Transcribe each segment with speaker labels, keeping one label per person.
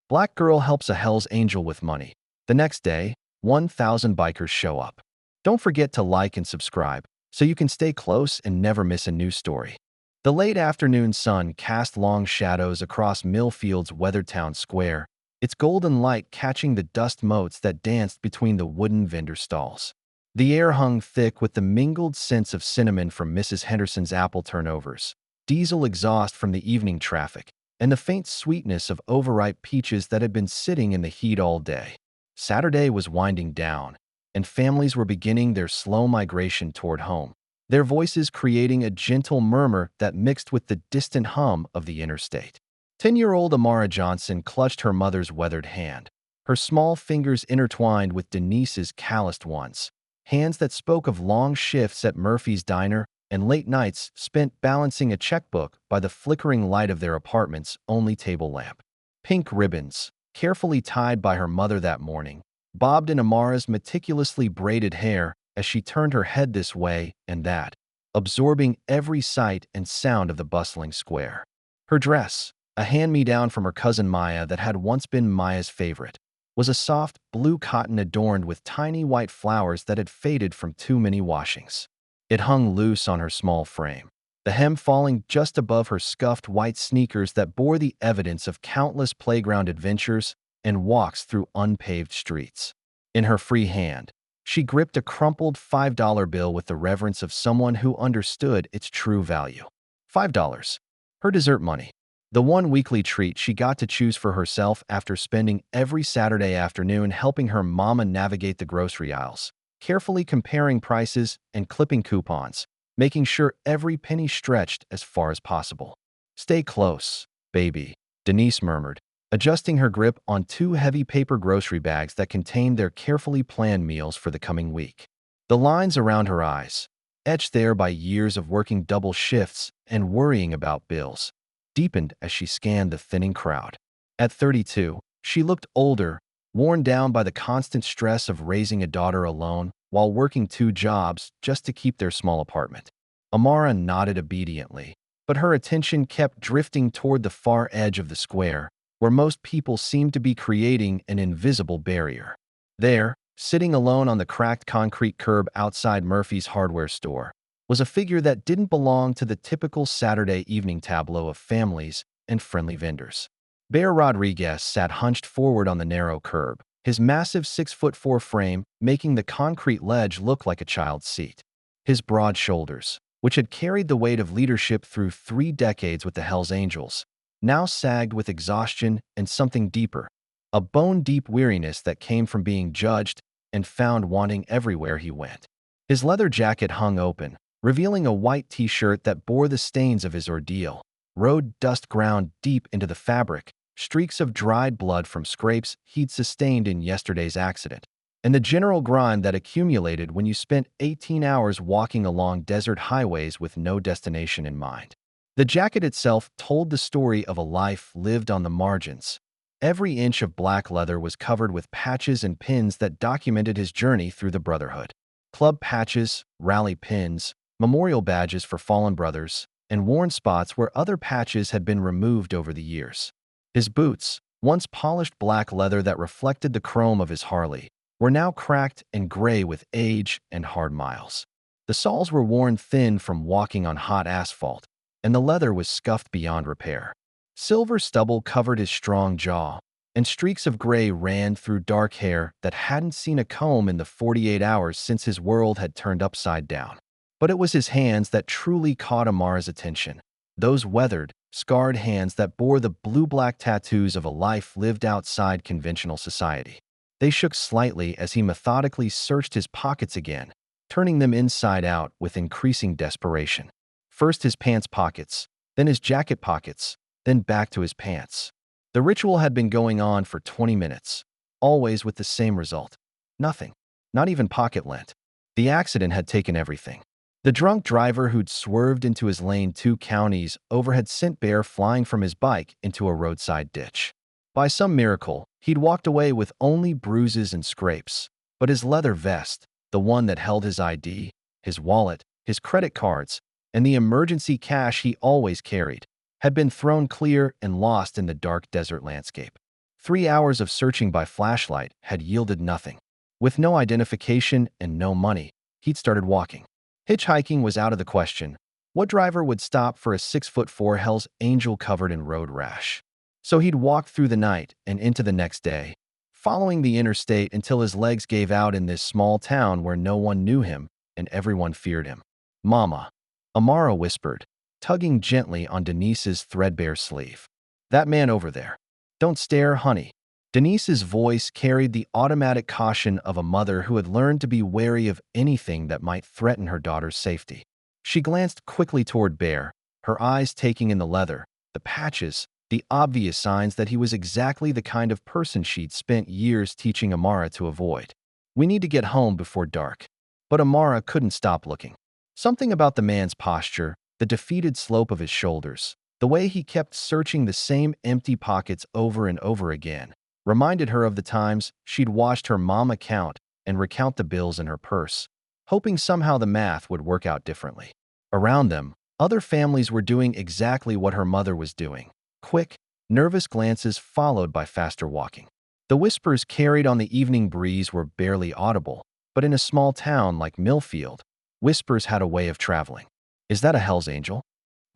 Speaker 1: Black girl helps a Hell's Angel with money. The next day, 1,000 bikers show up. Don't forget to like and subscribe so you can stay close and never miss a new story. The late afternoon sun cast long shadows across Millfield's weathered town square, its golden light catching the dust motes that danced between the wooden vendor stalls. The air hung thick with the mingled scents of cinnamon from Mrs. Henderson's apple turnovers, diesel exhaust from the evening traffic, and the faint sweetness of overripe peaches that had been sitting in the heat all day. Saturday was winding down, and families were beginning their slow migration toward home, their voices creating a gentle murmur that mixed with the distant hum of the interstate. 10-year-old Amara Johnson clutched her mother's weathered hand, her small fingers intertwined with Denise's calloused ones, hands that spoke of long shifts at Murphy's Diner and late nights spent balancing a checkbook by the flickering light of their apartment's only table lamp. Pink ribbons, carefully tied by her mother that morning, bobbed in Amara's meticulously braided hair as she turned her head this way and that, absorbing every sight and sound of the bustling square. Her dress, a hand-me-down from her cousin Maya that had once been Maya's favorite, was a soft blue cotton adorned with tiny white flowers that had faded from too many washings. It hung loose on her small frame, the hem falling just above her scuffed white sneakers that bore the evidence of countless playground adventures and walks through unpaved streets. In her free hand, she gripped a crumpled $5 bill with the reverence of someone who understood its true value. $5. Her dessert money. The one weekly treat she got to choose for herself after spending every Saturday afternoon helping her mama navigate the grocery aisles, carefully comparing prices and clipping coupons, making sure every penny stretched as far as possible. "Stay close, baby," Denise murmured, adjusting her grip on two heavy paper grocery bags that contained their carefully planned meals for the coming week. The lines around her eyes, etched there by years of working double shifts and worrying about bills, deepened as she scanned the thinning crowd. At 32, she looked older, worn down by the constant stress of raising a daughter alone while working 2 jobs just to keep their small apartment. Amara nodded obediently, but her attention kept drifting toward the far edge of the square, where most people seemed to be creating an invisible barrier. There, sitting alone on the cracked concrete curb outside Murphy's hardware store, was a figure that didn't belong to the typical Saturday evening tableau of families and friendly vendors. Bear Rodriguez sat hunched forward on the narrow curb, his massive 6'4" frame making the concrete ledge look like a child's seat. His broad shoulders, which had carried the weight of leadership through 3 decades with the Hells Angels, now sagged with exhaustion and something deeper, a bone-deep weariness that came from being judged and found wanting everywhere he went. His leather jacket hung open, revealing a white t-shirt that bore the stains of his ordeal, road dust ground deep into the fabric, streaks of dried blood from scrapes he'd sustained in yesterday's accident, and the general grime that accumulated when you spent 18 hours walking along desert highways with no destination in mind. The jacket itself told the story of a life lived on the margins. Every inch of black leather was covered with patches and pins that documented his journey through the Brotherhood. Club patches, rally pins, memorial badges for fallen brothers, and worn spots where other patches had been removed over the years. His boots, once polished black leather that reflected the chrome of his Harley, were now cracked and gray with age and hard miles. The soles were worn thin from walking on hot asphalt, and the leather was scuffed beyond repair. Silver stubble covered his strong jaw, and streaks of gray ran through dark hair that hadn't seen a comb in the 48 hours since his world had turned upside down. But it was his hands that truly caught Amara's attention, those weathered, scarred hands that bore the blue-black tattoos of a life lived outside conventional society. They shook slightly as he methodically searched his pockets again, turning them inside out with increasing desperation. First his pants pockets, then his jacket pockets, then back to his pants. The ritual had been going on for 20 minutes, always with the same result. Nothing, not even pocket lint. The accident had taken everything. The drunk driver who'd swerved into his lane 2 counties over had sent Bear flying from his bike into a roadside ditch. By some miracle, he'd walked away with only bruises and scrapes, but his leather vest, the one that held his ID, his wallet, his credit cards, and the emergency cash he always carried, had been thrown clear and lost in the dark desert landscape. 3 hours of searching by flashlight had yielded nothing. With no identification and no money, he'd started walking. Hitchhiking was out of the question. What driver would stop for a 6'4" Hell's Angel covered in road rash? So he'd walked through the night and into the next day, following the interstate until his legs gave out in this small town where no one knew him and everyone feared him. "Mama," Amara whispered, tugging gently on Denise's threadbare sleeve. "That man over there. Don't stare, honey." Denise's voice carried the automatic caution of a mother who had learned to be wary of anything that might threaten her daughter's safety. She glanced quickly toward Bear, her eyes taking in the leather, the patches, the obvious signs that he was exactly the kind of person she'd spent years teaching Amara to avoid. "We need to get home before dark." But Amara couldn't stop looking. Something about the man's posture, the defeated slope of his shoulders, the way he kept searching the same empty pockets over and over again, reminded her of the times she'd watched her mama count and recount the bills in her purse, hoping somehow the math would work out differently. Around them, other families were doing exactly what her mother was doing. Quick, nervous glances followed by faster walking. The whispers carried on the evening breeze were barely audible, but in a small town like Millfield, whispers had a way of traveling. "Is that a Hell's Angel?"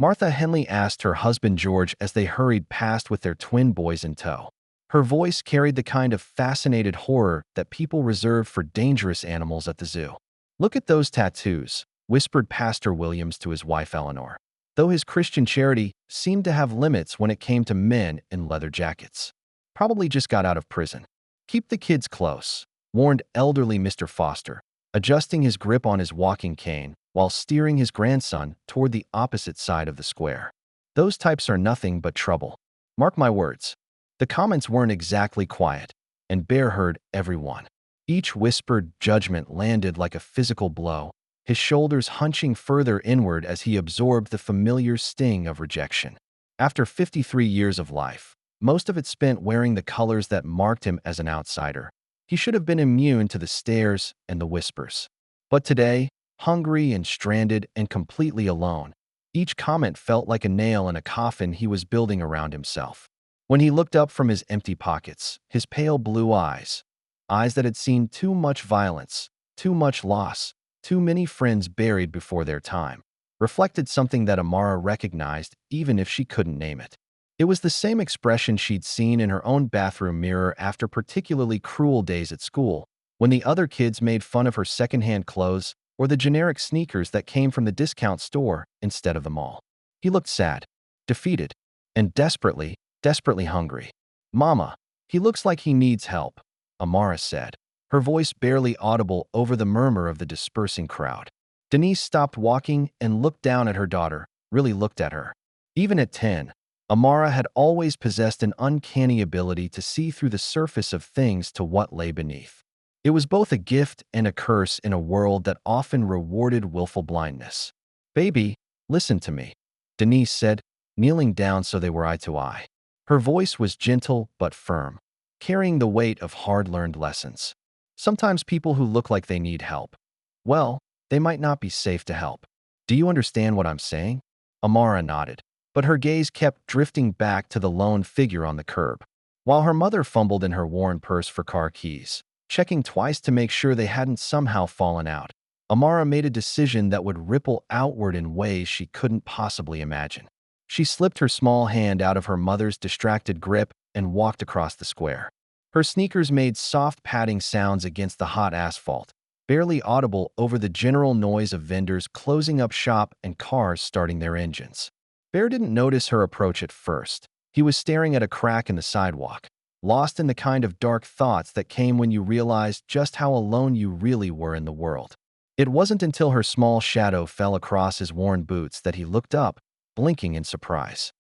Speaker 1: Martha Henley asked her husband George as they hurried past with their twin boys in tow. Her voice carried the kind of fascinated horror that people reserve for dangerous animals at the zoo. "Look at those tattoos," whispered Pastor Williams to his wife Eleanor, though his Christian charity seemed to have limits when it came to men in leather jackets. "Probably just got out of prison." "Keep the kids close," warned elderly Mr. Foster, adjusting his grip on his walking cane while steering his grandson toward the opposite side of the square. "Those types are nothing but trouble. Mark my words." The comments weren't exactly quiet, and Bear heard every one. Each whispered judgment landed like a physical blow, his shoulders hunching further inward as he absorbed the familiar sting of rejection. After 53 years of life, most of it spent wearing the colors that marked him as an outsider, he should have been immune to the stares and the whispers. But today, hungry and stranded and completely alone, each comment felt like a nail in a coffin he was building around himself. When he looked up from his empty pockets, his pale blue eyes that had seen too much violence, too much loss, too many friends buried before their time, reflected something that Amara recognized even if she couldn't name it. It was the same expression she'd seen in her own bathroom mirror after particularly cruel days at school, when the other kids made fun of her secondhand clothes or the generic sneakers that came from the discount store instead of the mall. He looked sad, defeated, and desperately hungry. "Mama, he looks like he needs help," Amara said, her voice barely audible over the murmur of the dispersing crowd. Denise stopped walking and looked down at her daughter, really looked at her. Even at 10, Amara had always possessed an uncanny ability to see through the surface of things to what lay beneath. It was both a gift and a curse in a world that often rewarded willful blindness. "Baby, listen to me," Denise said, kneeling down so they were eye to eye. Her voice was gentle but firm, carrying the weight of hard-learned lessons. "Sometimes people who look like they need help, well, they might not be safe to help. Do you understand what I'm saying?" Amara nodded, but her gaze kept drifting back to the lone figure on the curb, while her mother fumbled in her worn purse for car keys, checking twice to make sure they hadn't somehow fallen out. Amara made a decision that would ripple outward in ways she couldn't possibly imagine. She slipped her small hand out of her mother's distracted grip and walked across the square. Her sneakers made soft padding sounds against the hot asphalt, barely audible over the general noise of vendors closing up shop and cars starting their engines. Bear didn't notice her approach at first. He was staring at a crack in the sidewalk, lost in the kind of dark thoughts that came when you realized just how alone you really were in the world. It wasn't until her small shadow fell across his worn boots that he looked up, blinking in surprise.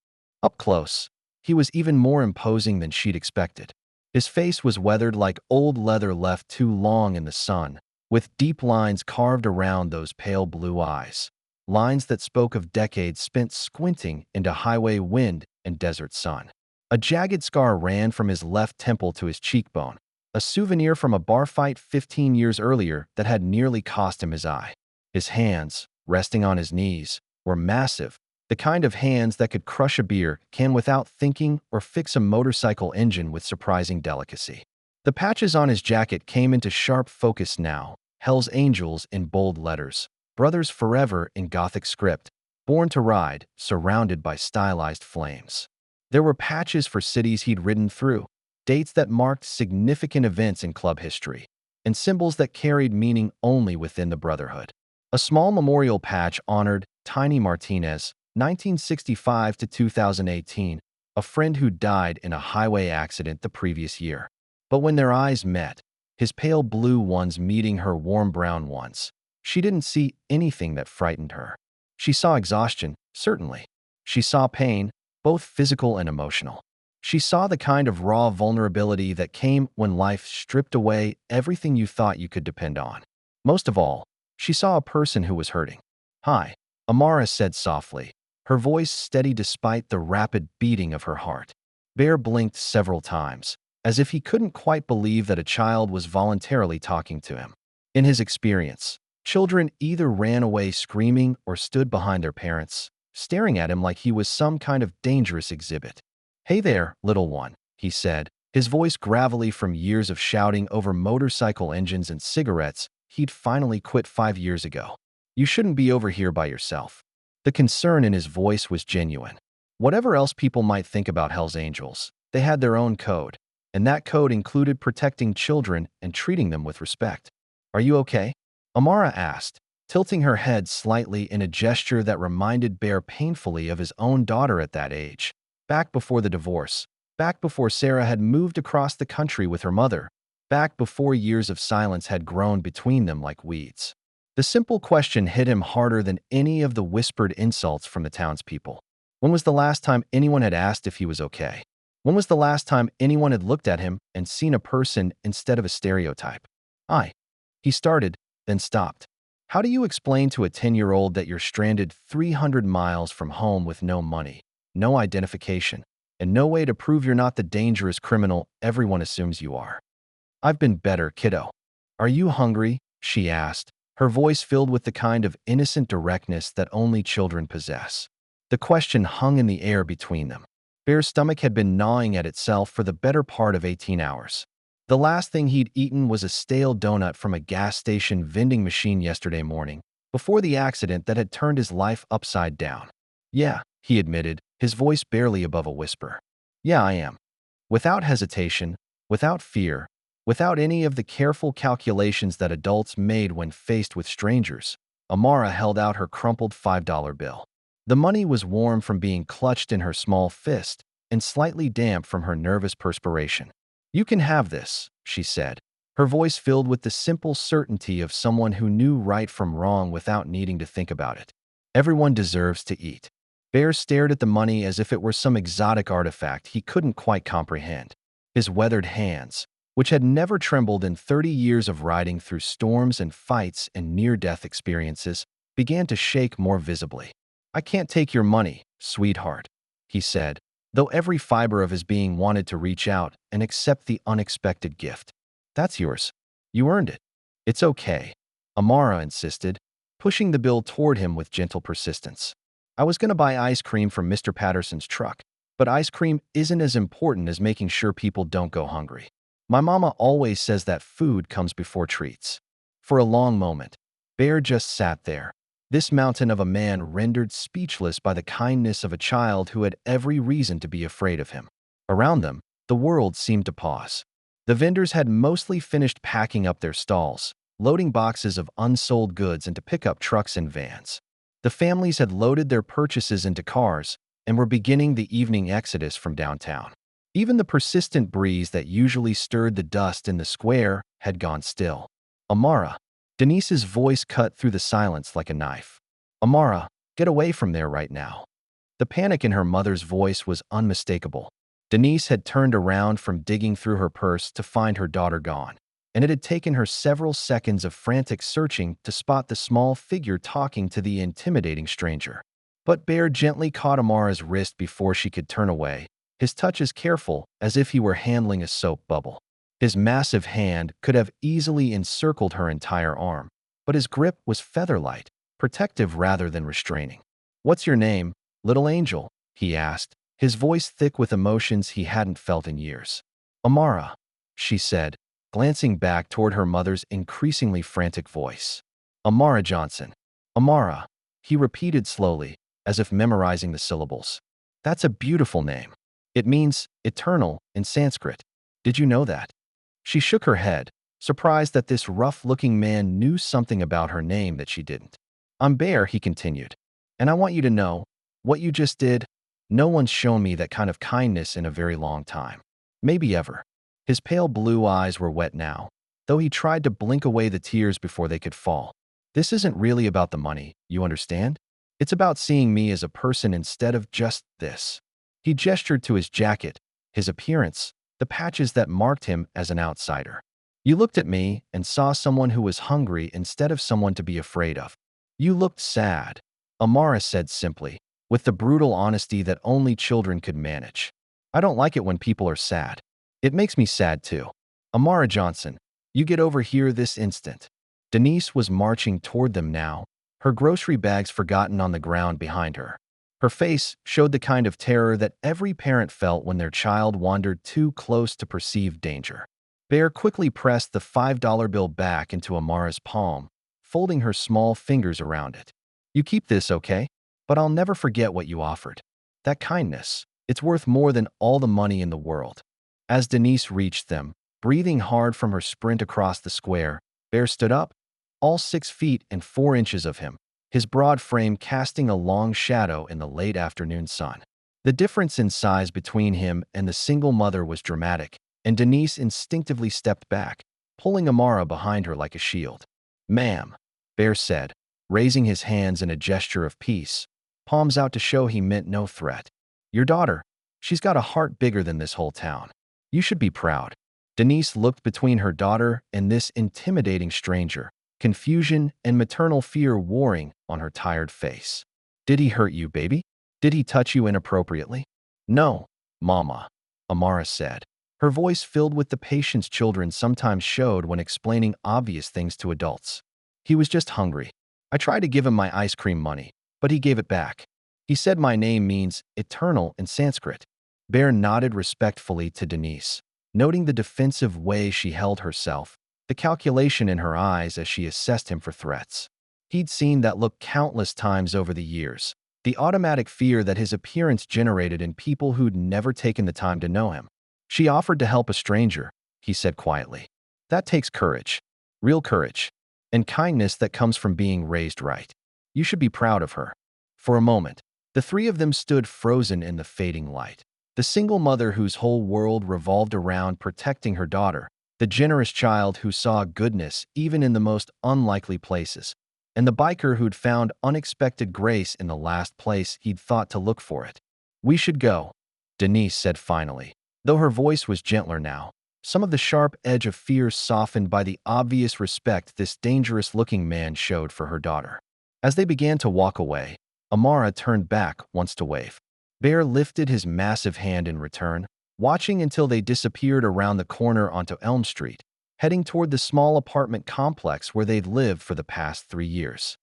Speaker 1: Up close, he was even more imposing than she'd expected. His face was weathered like old leather left too long in the sun, with deep lines carved around those pale blue eyes, lines that spoke of decades spent squinting into highway wind and desert sun. A jagged scar ran from his left temple to his cheekbone, a souvenir from a bar fight 15 years earlier that had nearly cost him his eye. His hands, resting on his knees, were massive, The kind of hands that could crush a beer can without thinking or fix a motorcycle engine with surprising delicacy. The patches on his jacket came into sharp focus now. Hell's Angels in bold letters. Brothers Forever in Gothic script. Born to Ride, surrounded by stylized flames. There were patches for cities he'd ridden through, dates that marked significant events in club history, and symbols that carried meaning only within the Brotherhood. A small memorial patch honored Tiny Martinez, 1965 to 2018, a friend who died in a highway accident the previous year. But when their eyes met, his pale blue ones meeting her warm brown ones, she didn't see anything that frightened her. She saw exhaustion, certainly. She saw pain, both physical and emotional. She saw the kind of raw vulnerability that came when life stripped away everything you thought you could depend on. Most of all, she saw a person who was hurting. "Hi," Amara said softly, her voice steady despite the rapid beating of her heart. Bear blinked several times, as if he couldn't quite believe that a child was voluntarily talking to him. In his experience, children either ran away screaming or stood behind their parents, staring at him like he was some kind of dangerous exhibit. "Hey there, little one," he said, his voice gravelly from years of shouting over motorcycle engines and cigarettes he'd finally quit 5 years ago. "You shouldn't be over here by yourself." The concern in his voice was genuine. Whatever else people might think about Hell's Angels, they had their own code, and that code included protecting children and treating them with respect. "Are you okay?" Amara asked, tilting her head slightly in a gesture that reminded Bear painfully of his own daughter at that age. Back before the divorce, back before Sarah had moved across the country with her mother, back before years of silence had grown between them like weeds. The simple question hit him harder than any of the whispered insults from the townspeople. When was the last time anyone had asked if he was okay? When was the last time anyone had looked at him and seen a person instead of a stereotype? He started, then stopped. "How do you explain to a 10-year-old that you're stranded 300 miles from home with no money, no identification, and no way to prove you're not the dangerous criminal everyone assumes you are?" "I've been better, kiddo." "Are you hungry?" she asked, her voice filled with the kind of innocent directness that only children possess. The question hung in the air between them. Bear's stomach had been gnawing at itself for the better part of 18 hours. The last thing he'd eaten was a stale donut from a gas station vending machine yesterday morning, before the accident that had turned his life upside down. "Yeah," he admitted, his voice barely above a whisper. "Yeah, I am." Without hesitation, without fear, without any of the careful calculations that adults made when faced with strangers, Amara held out her crumpled $5 bill. The money was warm from being clutched in her small fist and slightly damp from her nervous perspiration. "You can have this," she said, her voice filled with the simple certainty of someone who knew right from wrong without needing to think about it. "Everyone deserves to eat." Bear stared at the money as if it were some exotic artifact he couldn't quite comprehend. His weathered hands, which had never trembled in 30 years of riding through storms and fights and near-death experiences, began to shake more visibly. "I can't take your money, sweetheart," he said, though every fiber of his being wanted to reach out and accept the unexpected gift. "That's yours. You earned it." "It's okay," Amara insisted, pushing the bill toward him with gentle persistence. "I was going to buy ice cream from Mr. Patterson's truck, but ice cream isn't as important as making sure people don't go hungry. My mama always says that food comes before treats." For a long moment, Bear just sat there, this mountain of a man rendered speechless by the kindness of a child who had every reason to be afraid of him. Around them, the world seemed to pause. The vendors had mostly finished packing up their stalls, loading boxes of unsold goods into pickup trucks and vans. The families had loaded their purchases into cars and were beginning the evening exodus from downtown. Even the persistent breeze that usually stirred the dust in the square had gone still. "Amara," Denise's voice cut through the silence like a knife. "Amara, get away from there right now." The panic in her mother's voice was unmistakable. Denise had turned around from digging through her purse to find her daughter gone, and it had taken her several seconds of frantic searching to spot the small figure talking to the intimidating stranger. But Bear gently caught Amara's wrist before she could turn away, his touch as careful as if he were handling a soap bubble. His massive hand could have easily encircled her entire arm, but his grip was feather-light, protective rather than restraining. "What's your name?" Little angel, he asked, his voice thick with emotions he hadn't felt in years. Amara, she said, glancing back toward her mother's increasingly frantic voice. Amara Johnson. Amara, he repeated slowly, as if memorizing the syllables. That's a beautiful name. It means eternal in Sanskrit. Did you know that? She shook her head, surprised that this rough-looking man knew something about her name that she didn't. I'm Bear, he continued, and I want you to know, what you just did, no one's shown me that kind of kindness in a very long time. Maybe ever. His pale blue eyes were wet now, though he tried to blink away the tears before they could fall. This isn't really about the money, you understand? It's about seeing me as a person instead of just this. He gestured to his jacket, his appearance, the patches that marked him as an outsider. You looked at me and saw someone who was hungry instead of someone to be afraid of. You looked sad, Amara said simply, with the brutal honesty that only children could manage. I don't like it when people are sad. It makes me sad too. Amara Johnson, you get over here this instant. Denise was marching toward them now, her grocery bags forgotten on the ground behind her. Her face showed the kind of terror that every parent felt when their child wandered too close to perceived danger. Bear quickly pressed the $5 bill back into Amara's palm, folding her small fingers around it. You keep this, okay? But I'll never forget what you offered. That kindness, it's worth more than all the money in the world. As Denise reached them, breathing hard from her sprint across the square, Bear stood up, all 6 feet and 4 inches of him, his broad frame casting a long shadow in the late afternoon sun. The difference in size between him and the single mother was dramatic, and Denise instinctively stepped back, pulling Amara behind her like a shield. Ma'am, Bear said, raising his hands in a gesture of peace, palms out to show he meant no threat. Your daughter, she's got a heart bigger than this whole town. You should be proud. Denise looked between her daughter and this intimidating stranger, confusion and maternal fear warring on her tired face. Did he hurt you, baby? Did he touch you inappropriately? No, Mama, Amara said, her voice filled with the patience children sometimes showed when explaining obvious things to adults. He was just hungry. I tried to give him my ice cream money, but he gave it back. He said my name means eternal in Sanskrit. Bear nodded respectfully to Denise, noting the defensive way she held herself, the calculation in her eyes as she assessed him for threats. He'd seen that look countless times over the years, the automatic fear that his appearance generated in people who'd never taken the time to know him. She offered to help a stranger, he said quietly. That takes courage, real courage, and kindness that comes from being raised right. You should be proud of her. For a moment, the three of them stood frozen in the fading light. The single mother whose whole world revolved around protecting her daughter, the generous child who saw goodness even in the most unlikely places, and the biker who'd found unexpected grace in the last place he'd thought to look for it. We should go, Denise said finally, though her voice was gentler now, some of the sharp edge of fear softened by the obvious respect this dangerous-looking man showed for her daughter. As they began to walk away, Amara turned back once to wave. Bear lifted his massive hand in return, watching until they disappeared around the corner onto Elm Street, heading toward the small apartment complex where they'd lived for the past 3 years.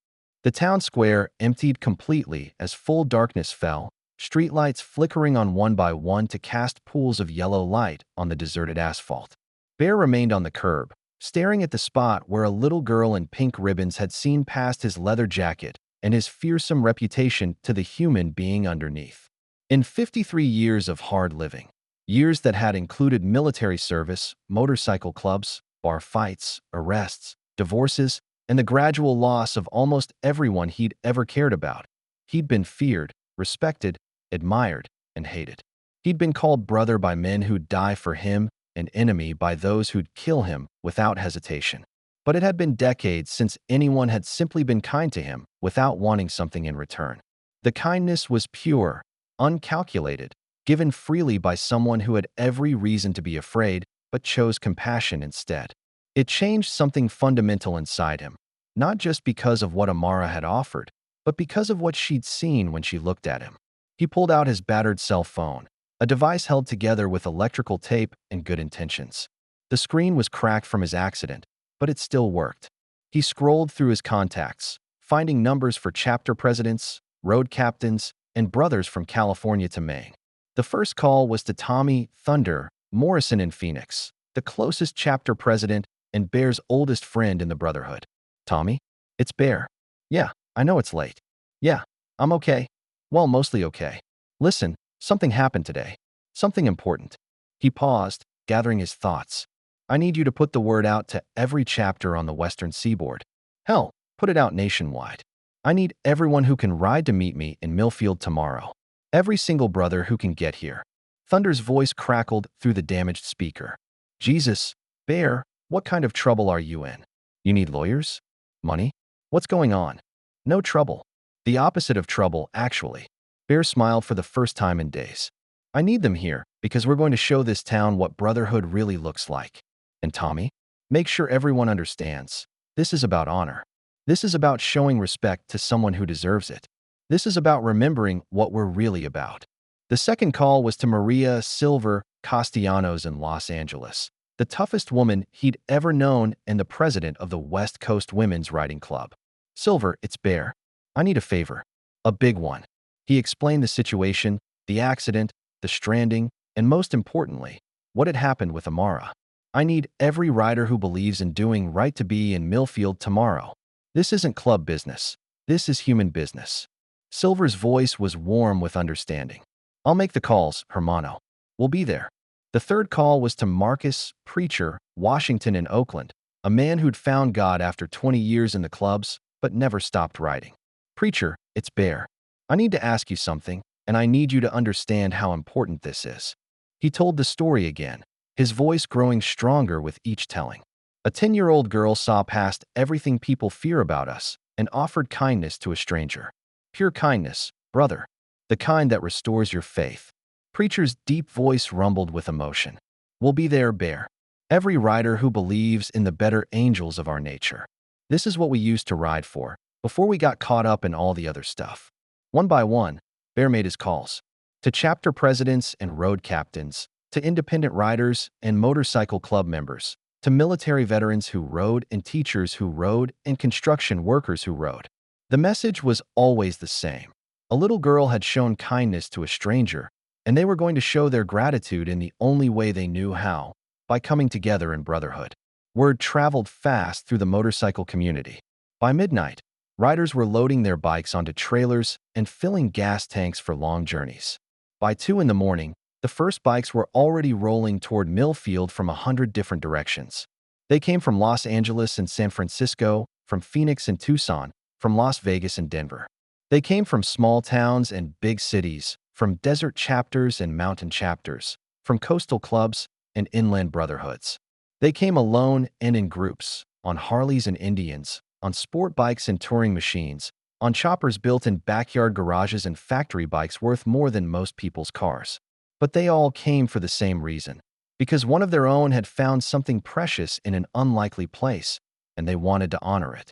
Speaker 1: The town square emptied completely as full darkness fell, streetlights flickering on one by one to cast pools of yellow light on the deserted asphalt. Bear remained on the curb, staring at the spot where a little girl in pink ribbons had seen past his leather jacket and his fearsome reputation to the human being underneath. In 53 years of hard living, years that had included military service, motorcycle clubs, bar fights, arrests, divorces, and the gradual loss of almost everyone he'd ever cared about, he'd been feared, respected, admired, and hated. He'd been called brother by men who'd die for him and enemy by those who'd kill him without hesitation. But it had been decades since anyone had simply been kind to him without wanting something in return. The kindness was pure, uncalculated, given freely by someone who had every reason to be afraid but chose compassion instead. It changed something fundamental inside him, not just because of what Amara had offered, but because of what she'd seen when she looked at him. He pulled out his battered cell phone, a device held together with electrical tape and good intentions. The screen was cracked from his accident, but it still worked. He scrolled through his contacts, finding numbers for chapter presidents, road captains, and brothers from California to Maine. The first call was to Tommy Thunder Morrison in Phoenix, the closest chapter president and Bear's oldest friend in the Brotherhood. Tommy? It's Bear. Yeah, I know it's late. Yeah, I'm okay. Well, mostly okay. Listen, something happened today. Something important. He paused, gathering his thoughts. I need you to put the word out to every chapter on the Western Seaboard. Hell, put it out nationwide. I need everyone who can ride to meet me in Millfield tomorrow. Every single brother who can get here. Thunder's voice crackled through the damaged speaker. Jesus, Bear, what kind of trouble are you in? You need lawyers? Money? What's going on? No trouble. The opposite of trouble, actually. Bear smiled for the first time in days. I need them here because we're going to show this town what brotherhood really looks like. And Tommy, make sure everyone understands. This is about honor. This is about showing respect to someone who deserves it. This is about remembering what we're really about. The second call was to Maria Silver Castellanos in Los Angeles, the toughest woman he'd ever known and the president of the West Coast Women's Riding Club. Silver, it's Bear. I need a favor. A big one. He explained the situation, the accident, the stranding, and most importantly, what had happened with Amara. I need every rider who believes in doing right to be in Millfield tomorrow. This isn't club business. This is human business. Silver's voice was warm with understanding. I'll make the calls, hermano. We'll be there. The third call was to Marcus Preacher, Washington in Oakland, a man who'd found God after 20 years in the clubs, but never stopped riding. Preacher, it's Bear. I need to ask you something, and I need you to understand how important this is. He told the story again, his voice growing stronger with each telling. A 10-year-old girl saw past everything people fear about us and offered kindness to a stranger. Pure kindness, brother. The kind that restores your faith. Preacher's deep voice rumbled with emotion. We'll be there, Bear. Every rider who believes in the better angels of our nature. This is what we used to ride for, before we got caught up in all the other stuff. One by one, Bear made his calls. To chapter presidents and road captains, to independent riders and motorcycle club members, to military veterans who rode and teachers who rode and construction workers who rode. The message was always the same. A little girl had shown kindness to a stranger, and they were going to show their gratitude in the only way they knew how, by coming together in brotherhood. Word traveled fast through the motorcycle community. By midnight, riders were loading their bikes onto trailers and filling gas tanks for long journeys. By 2 in the morning, the first bikes were already rolling toward Millfield from 100 different directions. They came from Los Angeles and San Francisco, from Phoenix and Tucson, from Las Vegas and Denver. They came from small towns and big cities, from desert chapters and mountain chapters, from coastal clubs and inland brotherhoods. They came alone and in groups, on Harleys and Indians, on sport bikes and touring machines, on choppers built in backyard garages and factory bikes worth more than most people's cars. But they all came for the same reason, because one of their own had found something precious in an unlikely place, and they wanted to honor it.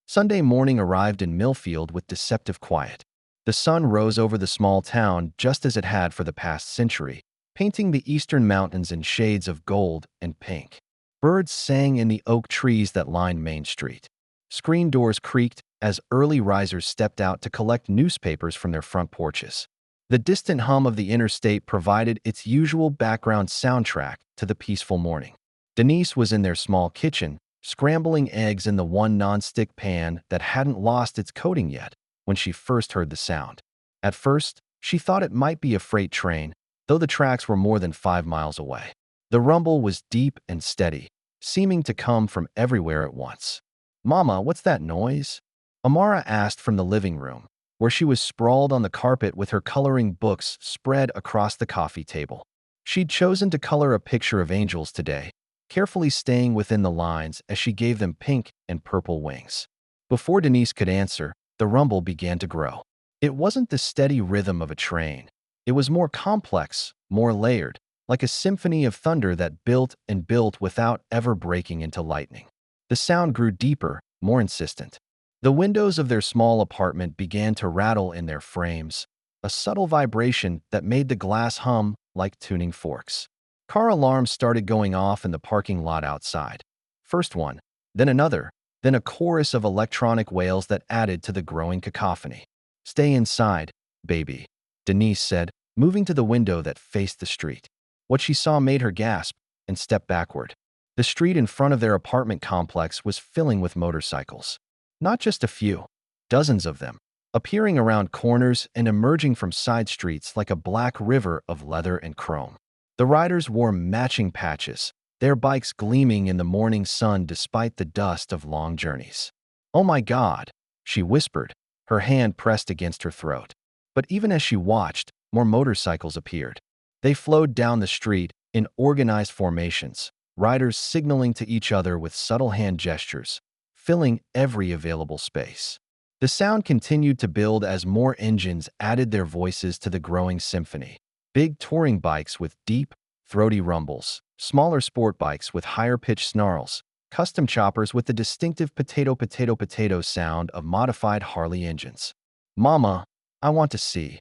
Speaker 1: Sunday morning arrived in Millfield with deceptive quiet. The sun rose over the small town just as it had for the past century, painting the eastern mountains in shades of gold and pink. Birds sang in the oak trees that lined Main Street. Screen doors creaked as early risers stepped out to collect newspapers from their front porches. The distant hum of the interstate provided its usual background soundtrack to the peaceful morning. Denise was in their small kitchen, scrambling eggs in the one non-stick pan that hadn't lost its coating yet when she first heard the sound. At first, she thought it might be a freight train, though the tracks were more than 5 miles away. The rumble was deep and steady, seeming to come from everywhere at once. "Mama, what's that noise?" Amara asked from the living room, where she was sprawled on the carpet with her coloring books spread across the coffee table. She'd chosen to color a picture of angels today, carefully staying within the lines as she gave them pink and purple wings. Before Denise could answer, the rumble began to grow. It wasn't the steady rhythm of a train. It was more complex, more layered, like a symphony of thunder that built and built without ever breaking into lightning. The sound grew deeper, more insistent. The windows of their small apartment began to rattle in their frames, a subtle vibration that made the glass hum like tuning forks. Car alarms started going off in the parking lot outside. First one, then another, then a chorus of electronic wails that added to the growing cacophony. "Stay inside. baby," Denise said, moving to the window that faced the street. What she saw made her gasp and step backward. The street in front of their apartment complex was filling with motorcycles. Not just a few, dozens of them, appearing around corners and emerging from side streets like a black river of leather and chrome. The riders wore matching patches, their bikes gleaming in the morning sun despite the dust of long journeys. "Oh my God," she whispered, her hand pressed against her throat. But even as she watched, more motorcycles appeared. They flowed down the street in organized formations, riders signaling to each other with subtle hand gestures, filling every available space. The sound continued to build as more engines added their voices to the growing symphony. Big touring bikes with deep, throaty rumbles, smaller sport bikes with higher-pitched snarls, custom choppers with the distinctive potato-potato-potato sound of modified Harley engines. "Mama, I want to see,"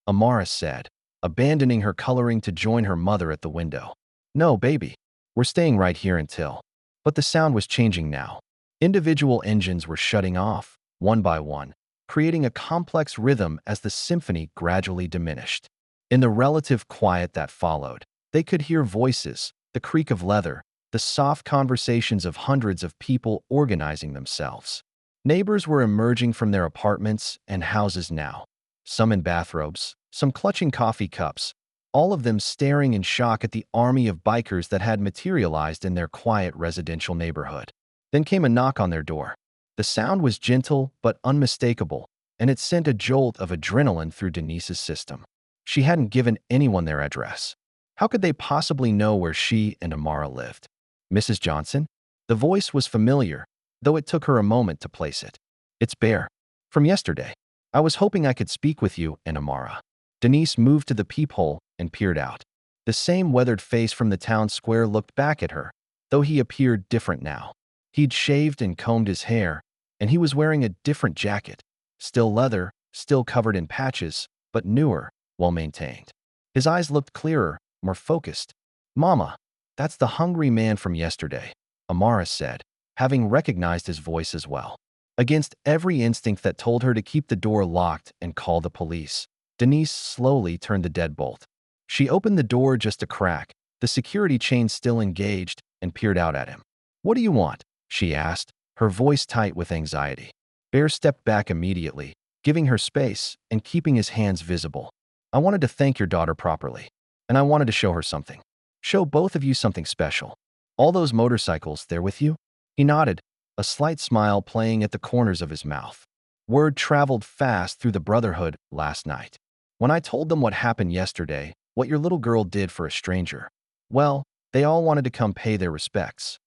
Speaker 1: Amara said, abandoning her coloring to join her mother at the window. "No, baby. We're staying right here until—" But the sound was changing now. Individual engines were shutting off, one by one, creating a complex rhythm as the symphony gradually diminished. In the relative quiet that followed, they could hear voices, the creak of leather, the soft conversations of hundreds of people organizing themselves. Neighbors were emerging from their apartments and houses now, some in bathrobes, some clutching coffee cups, all of them staring in shock at the army of bikers that had materialized in their quiet residential neighborhood. Then came a knock on their door. The sound was gentle but unmistakable, and it sent a jolt of adrenaline through Denise's system. She hadn't given anyone their address. How could they possibly know where she and Amara lived? "Mrs. Johnson?" The voice was familiar, though it took her a moment to place it. "It's Bear. From yesterday. I was hoping I could speak with you and Amara." Denise moved to the peephole and peered out. The same weathered face from the town square looked back at her, though he appeared different now. He'd shaved and combed his hair, and he was wearing a different jacket. Still leather, still covered in patches, but newer, well-maintained. His eyes looked clearer, more focused. "Mama, that's the hungry man from yesterday," Amara said, having recognized his voice as well. Against every instinct that told her to keep the door locked and call the police, Denise slowly turned the deadbolt. She opened the door just a crack, the security chain still engaged, and peered out at him. "What do you want?" she asked, her voice tight with anxiety. Bear stepped back immediately, giving her space and keeping his hands visible. "I wanted to thank your daughter properly, and I wanted to show her something. Show both of you something special. All those motorcycles, they're with you?" He nodded, a slight smile playing at the corners of his mouth. "Word traveled fast through the Brotherhood last night. When I told them what happened yesterday, what your little girl did for a stranger, well, they all wanted to come pay their respects."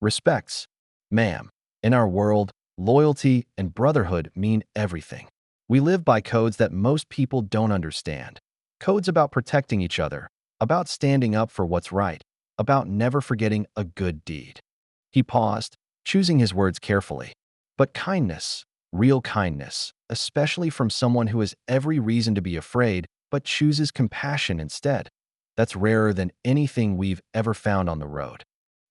Speaker 1: "Respects, ma'am. In our world, loyalty and brotherhood mean everything. We live by codes that most people don't understand. Codes about protecting each other, about standing up for what's right, about never forgetting a good deed." He paused, choosing his words carefully. "But kindness, real kindness, especially from someone who has every reason to be afraid but chooses compassion instead, that's rarer than anything we've ever found on the road."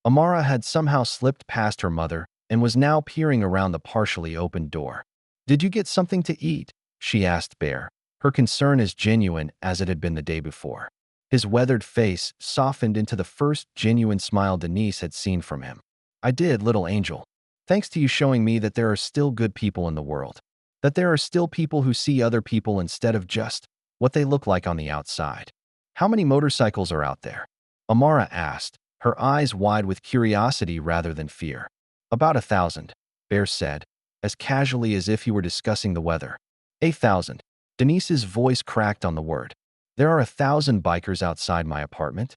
Speaker 1: Amara had somehow slipped past her mother and was now peering around the partially opened door. "Did you get something to eat?" she asked Bear, her concern as genuine as it had been the day before. His weathered face softened into the first genuine smile Denise had seen from him. "I did, little angel. Thanks to you showing me that there are still good people in the world. That there are still people who see other people instead of just what they look like on the outside." "How many motorcycles are out there?" Amara asked, her eyes wide with curiosity rather than fear. "About 1,000, Bear said, as casually as if he were discussing the weather. 8,000. Denise's voice cracked on the word. "There are 1,000 bikers outside my apartment?"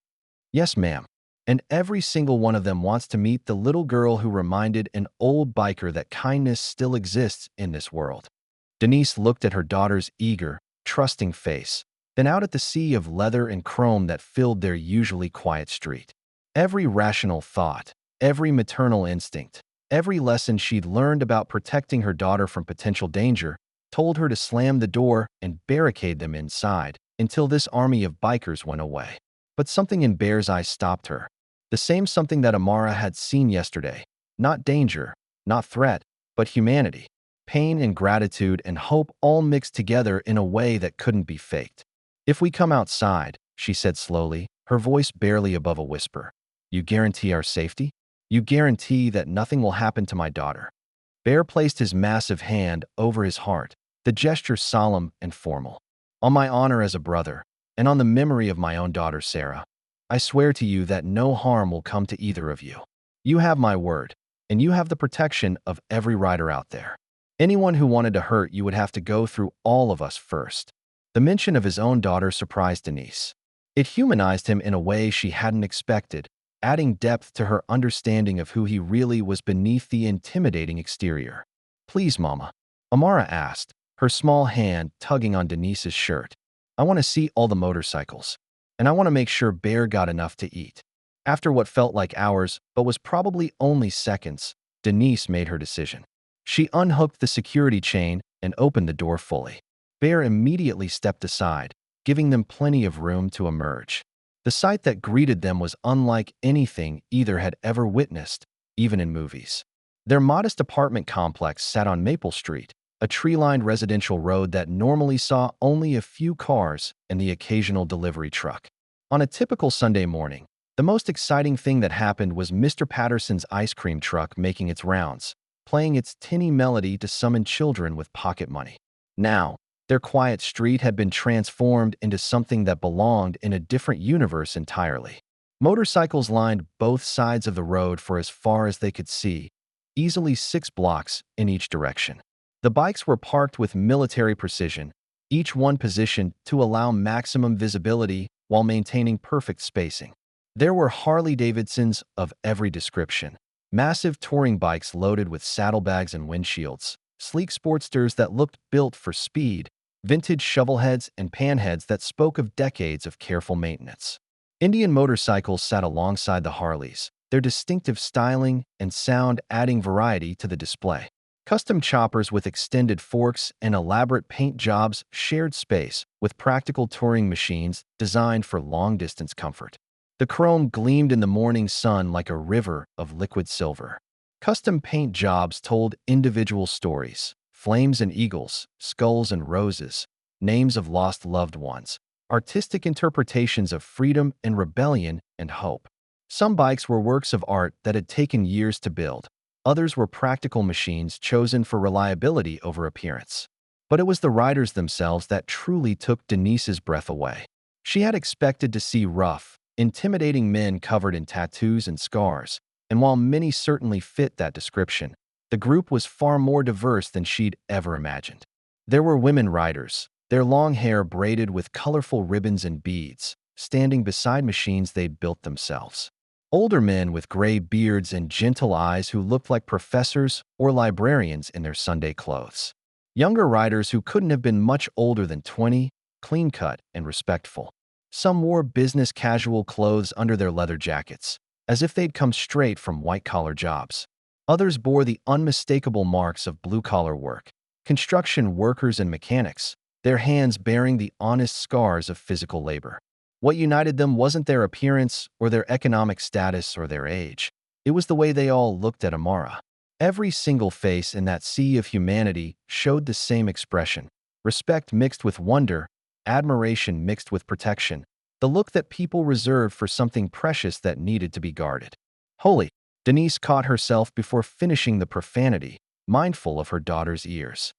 Speaker 1: "Yes, ma'am. And every single one of them wants to meet the little girl who reminded an old biker that kindness still exists in this world." Denise looked at her daughter's eager, trusting face, then out at the sea of leather and chrome that filled their usually quiet street. Every rational thought, every maternal instinct, every lesson she'd learned about protecting her daughter from potential danger told her to slam the door and barricade them inside until this army of bikers went away. But something in Bear's eyes stopped her. The same something that Amara had seen yesterday. Not danger, not threat, but humanity. pain and gratitude and hope all mixed together in a way that couldn't be faked. "If we come outside," she said slowly, her voice barely above a whisper, "you guarantee our safety? You guarantee that nothing will happen to my daughter?" Bear placed his massive hand over his heart, the gesture solemn and formal. "On my honor as a brother, and on the memory of my own daughter Sarah, I swear to you that no harm will come to either of you. You have my word, and you have the protection of every rider out there. Anyone who wanted to hurt you would have to go through all of us first." The mention of his own daughter surprised Denise. It humanized him in a way she hadn't expected, adding depth to her understanding of who he really was beneath the intimidating exterior. "Please, Mama," Amara asked, her small hand tugging on Denise's shirt. "I want to see all the motorcycles, and I want to make sure Bear got enough to eat." After what felt like hours, but was probably only seconds, Denise made her decision. She unhooked the security chain and opened the door fully. Bear immediately stepped aside, giving them plenty of room to emerge. The sight that greeted them was unlike anything either had ever witnessed, even in movies. Their modest apartment complex sat on Maple Street, a tree-lined residential road that normally saw only a few cars and the occasional delivery truck. On a typical Sunday morning, the most exciting thing that happened was Mr. Patterson's ice cream truck making its rounds, playing its tinny melody to summon children with pocket money. Now, their quiet street had been transformed into something that belonged in a different universe entirely. Motorcycles lined both sides of the road for as far as they could see, easily 6 blocks in each direction. The bikes were parked with military precision, each one positioned to allow maximum visibility while maintaining perfect spacing. There were Harley-Davidsons of every description, massive touring bikes loaded with saddlebags and windshields, sleek sportsters that looked built for speed, vintage shovelheads and panheads that spoke of decades of careful maintenance. Indian motorcycles sat alongside the Harleys, their distinctive styling and sound adding variety to the display. Custom choppers with extended forks and elaborate paint jobs shared space with practical touring machines designed for long-distance comfort. The chrome gleamed in the morning sun like a river of liquid silver. Custom paint jobs told individual stories: flames and eagles, skulls and roses, names of lost loved ones, artistic interpretations of freedom and rebellion and hope. Some bikes were works of art that had taken years to build. Others were practical machines chosen for reliability over appearance. But it was the riders themselves that truly took Denise's breath away. She had expected to see rough, intimidating men covered in tattoos and scars, and while many certainly fit that description, the group was far more diverse than she'd ever imagined. There were women riders, their long hair braided with colorful ribbons and beads, standing beside machines they'd built themselves. Older men with gray beards and gentle eyes who looked like professors or librarians in their Sunday clothes. Younger riders who couldn't have been much older than 20, clean-cut and respectful. Some wore business casual clothes under their leather jackets, as if they'd come straight from white-collar jobs. Others bore the unmistakable marks of blue-collar work, construction workers and mechanics, their hands bearing the honest scars of physical labor. What united them wasn't their appearance or their economic status or their age. It was the way they all looked at Amara. Every single face in that sea of humanity showed the same expression: respect mixed with wonder, admiration mixed with protection, the look that people reserved for something precious that needed to be guarded. Holy! Denise caught herself before finishing the profanity, mindful of her daughter's ears.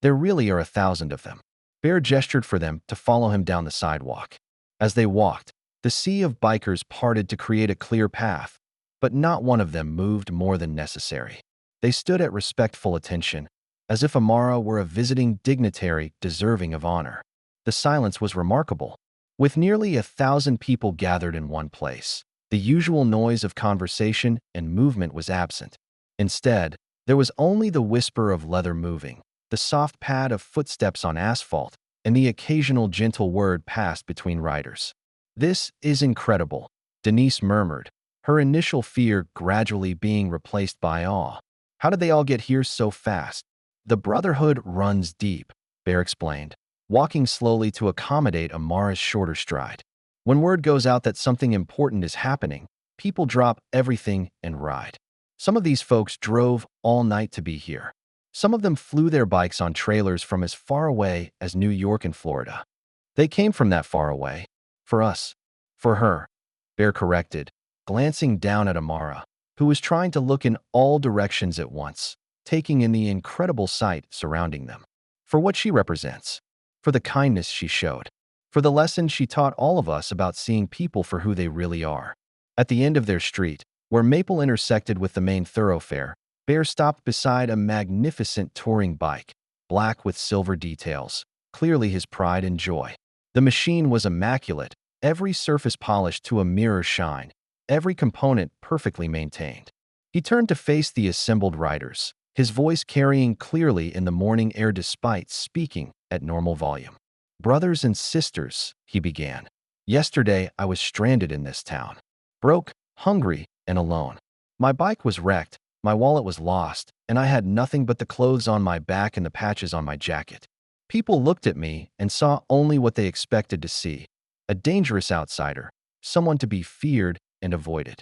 Speaker 1: There really are 1,000 of them. Bear gestured for them to follow him down the sidewalk. As they walked, the sea of bikers parted to create a clear path, but not one of them moved more than necessary. They stood at respectful attention, as if Amara were a visiting dignitary deserving of honor. The silence was remarkable. With nearly 1,000 people gathered in one place, the usual noise of conversation and movement was absent. Instead, there was only the whisper of leather moving, the soft pad of footsteps on asphalt, and the occasional gentle word passed between riders. "This is incredible," Denise murmured, her initial fear gradually being replaced by awe. "How did they all get here so fast?" "The Brotherhood runs deep," Bear explained, walking slowly to accommodate Amara's shorter stride. "When word goes out that something important is happening, people drop everything and ride. Some of these folks drove all night to be here. Some of them flew their bikes on trailers from as far away as New York and Florida. They came from that far away. For us. For her. Bear corrected, glancing down at Amara, who was trying to look in all directions at once, taking in the incredible sight surrounding them. For what she represents. For the kindness she showed. For the lesson she taught all of us about seeing people for who they really are. At the end of their street, where Maple intersected with the main thoroughfare, Bear stopped beside a magnificent touring bike, black with silver details, clearly his pride and joy. The machine was immaculate, every surface polished to a mirror shine, every component perfectly maintained. He turned to face the assembled riders, his voice carrying clearly in the morning air despite speaking at normal volume. "Brothers and sisters," he began. "Yesterday I was stranded in this town. Broke, hungry, and alone. My bike was wrecked, my wallet was lost, and I had nothing but the clothes on my back and the patches on my jacket. People looked at me and saw only what they expected to see. A dangerous outsider, someone to be feared and avoided."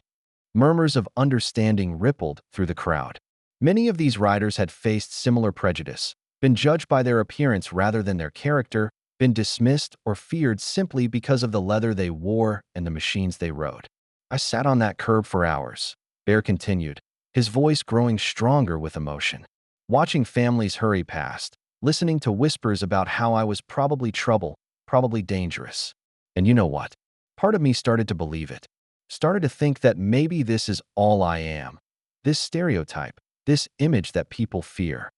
Speaker 1: Murmurs of understanding rippled through the crowd. Many of these riders had faced similar prejudice, been judged by their appearance rather than their character, been dismissed or feared simply because of the leather they wore and the machines they rode. "I sat on that curb for hours," Bear continued, his voice growing stronger with emotion. "Watching families hurry past, listening to whispers about how I was probably trouble, probably dangerous. And you know what? Part of me started to believe it. Started to think that maybe this is all I am. This stereotype, this image that people fear."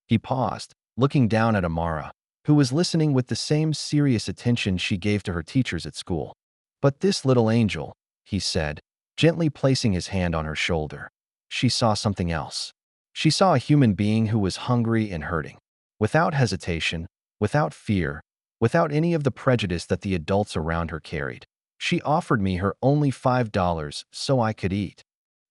Speaker 1: He paused, looking down at Amara, who was listening with the same serious attention she gave to her teachers at school. "But this little angel," he said, gently placing his hand on her shoulder. She saw something else. She saw a human being who was hungry and hurting. Without hesitation, without fear, without any of the prejudice that the adults around her carried, she offered me her only $5 so I could eat.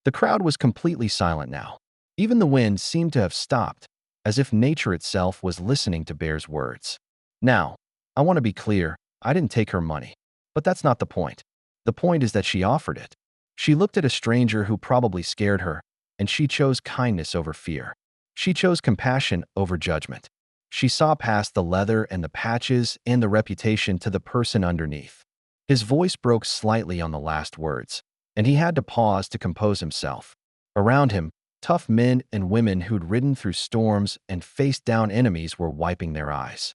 Speaker 1: The crowd was completely silent now. Even the wind seemed to have stopped, as if nature itself was listening to Bear's words. Now, I want to be clear, I didn't take her money. But that's not the point. The point is that she offered it. She looked at a stranger who probably scared her, and she chose kindness over fear. She chose compassion over judgment. She saw past the leather and the patches and the reputation to the person underneath. His voice broke slightly on the last words, and he had to pause to compose himself. Around him, tough men and women who'd ridden through storms and faced down enemies were wiping their eyes.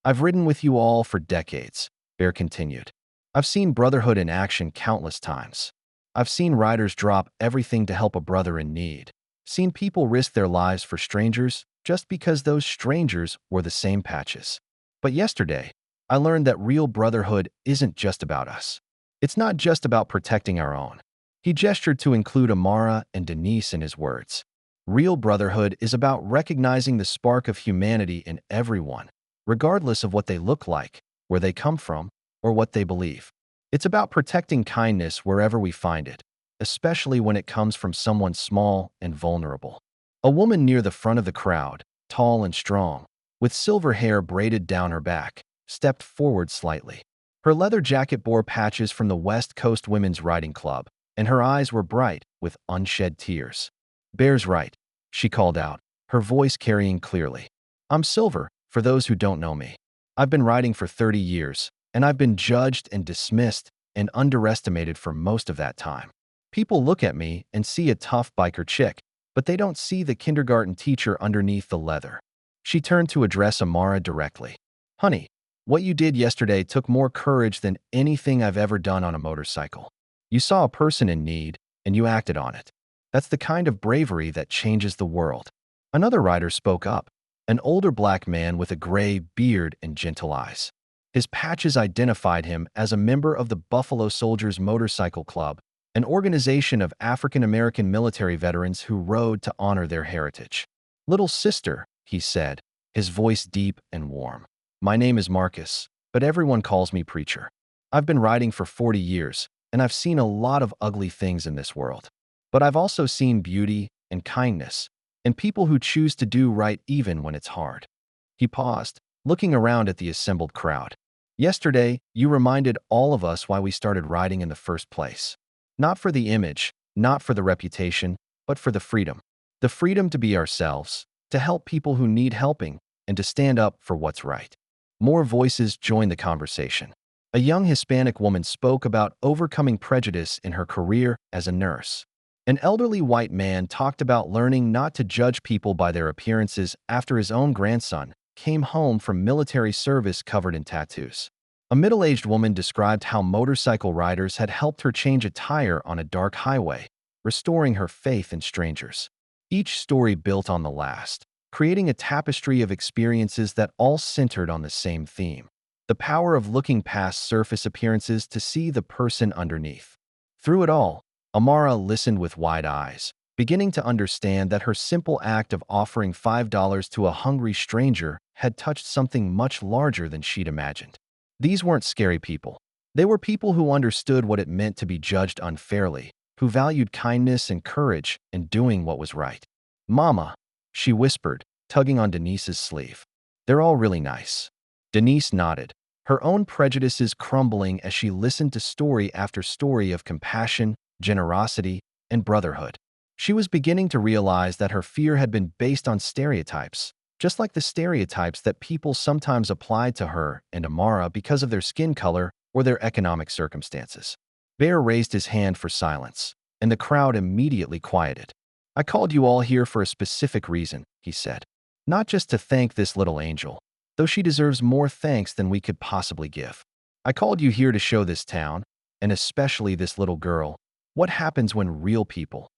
Speaker 1: "I've ridden with you all for decades," Bear continued. "I've seen brotherhood in action countless times. I've seen riders drop everything to help a brother in need. Seen people risk their lives for strangers just because those strangers wore the same patches. But yesterday, I learned that real brotherhood isn't just about us. It's not just about protecting our own." He gestured to include Amara and Denise in his words. "Real brotherhood is about recognizing the spark of humanity in everyone, regardless of what they look like, where they come from, or what they believe. It's about protecting kindness wherever we find it, especially when it comes from someone small and vulnerable." A woman near the front of the crowd, tall and strong, with silver hair braided down her back, stepped forward slightly. Her leather jacket bore patches from the West Coast Women's Riding Club, and her eyes were bright with unshed tears. "Bear's right," she called out, her voice carrying clearly. "I'm Silver, for those who don't know me. I've been riding for 30 years, and I've been judged and dismissed and underestimated for most of that time. People look at me and see a tough biker chick, but they don't see the kindergarten teacher underneath the leather." She turned to address Amara directly. "Honey, what you did yesterday took more courage than anything I've ever done on a motorcycle. You saw a person in need, and you acted on it. That's the kind of bravery that changes the world." Another rider spoke up, an older black man with a gray beard and gentle eyes. His patches identified him as a member of the Buffalo Soldiers Motorcycle Club, an organization of African-American military veterans who rode to honor their heritage. "Little sister," he said, his voice deep and warm. "My name is Marcus, but everyone calls me Preacher. I've been riding for 40 years, and I've seen a lot of ugly things in this world. But I've also seen beauty and kindness, and people who choose to do right even when it's hard." He paused, looking around at the assembled crowd. "Yesterday, you reminded all of us why we started riding in the first place. Not for the image, not for the reputation, but for the freedom. The freedom to be ourselves, to help people who need helping, and to stand up for what's right. More voices joined the conversation. A young Hispanic woman spoke about overcoming prejudice in her career as a nurse. An elderly white man talked about learning not to judge people by their appearances after his own grandson came home from military service covered in tattoos. A middle-aged woman described how motorcycle riders had helped her change a tire on a dark highway, restoring her faith in strangers. Each story built on the last, creating a tapestry of experiences that all centered on the same theme: the power of looking past surface appearances to see the person underneath. Through it all, Amara listened with wide eyes, beginning to understand that her simple act of offering $5 to a hungry stranger had touched something much larger than she'd imagined. These weren't scary people. They were people who understood what it meant to be judged unfairly, who valued kindness and courage in doing what was right. "Mama," she whispered, tugging on Denise's sleeve. "They're all really nice." Denise nodded, her own prejudices crumbling as she listened to story after story of compassion, generosity, and brotherhood. She was beginning to realize that her fear had been based on stereotypes, just like the stereotypes that people sometimes applied to her and Amara because of their skin color or their economic circumstances. Bear raised his hand for silence, and the crowd immediately quieted. "I called you all here for a specific reason," he said. "Not just to thank this little angel, though she deserves more thanks than we could possibly give. I called you here to show this town, and especially this little girl, what happens when real people,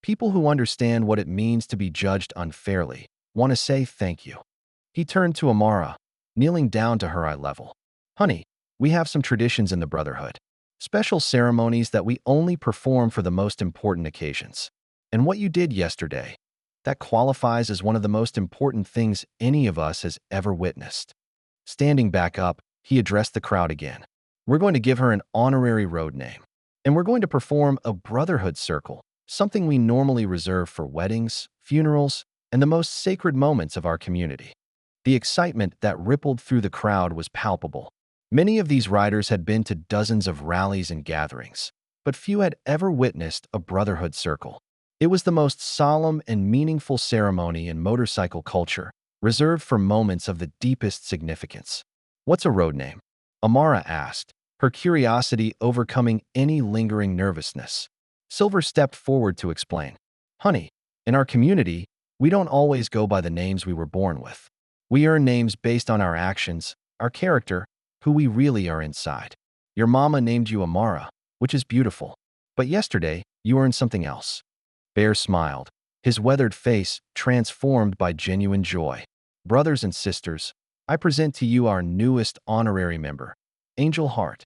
Speaker 1: people who understand what it means to be judged unfairly, want to say thank you." He turned to Amara, kneeling down to her eye level. "Honey, we have some traditions in the Brotherhood. Special ceremonies that we only perform for the most important occasions. And what you did yesterday, that qualifies as one of the most important things any of us has ever witnessed." Standing back up, he addressed the crowd again. "We're going to give her an honorary road name. And we're going to perform a Brotherhood Circle, something we normally reserve for weddings, funerals, and the most sacred moments of our community." The excitement that rippled through the crowd was palpable. Many of these riders had been to dozens of rallies and gatherings, but few had ever witnessed a Brotherhood Circle. It was the most solemn and meaningful ceremony in motorcycle culture, reserved for moments of the deepest significance. "What's a road name?" Amara asked, her curiosity overcoming any lingering nervousness. Silver stepped forward to explain. "Honey, in our community, we don't always go by the names we were born with. We earn names based on our actions, our character, who we really are inside. Your mama named you Amara, which is beautiful. But yesterday, you earned something else." Bear smiled, his weathered face transformed by genuine joy. "Brothers and sisters, I present to you our newest honorary member, Angel Heart."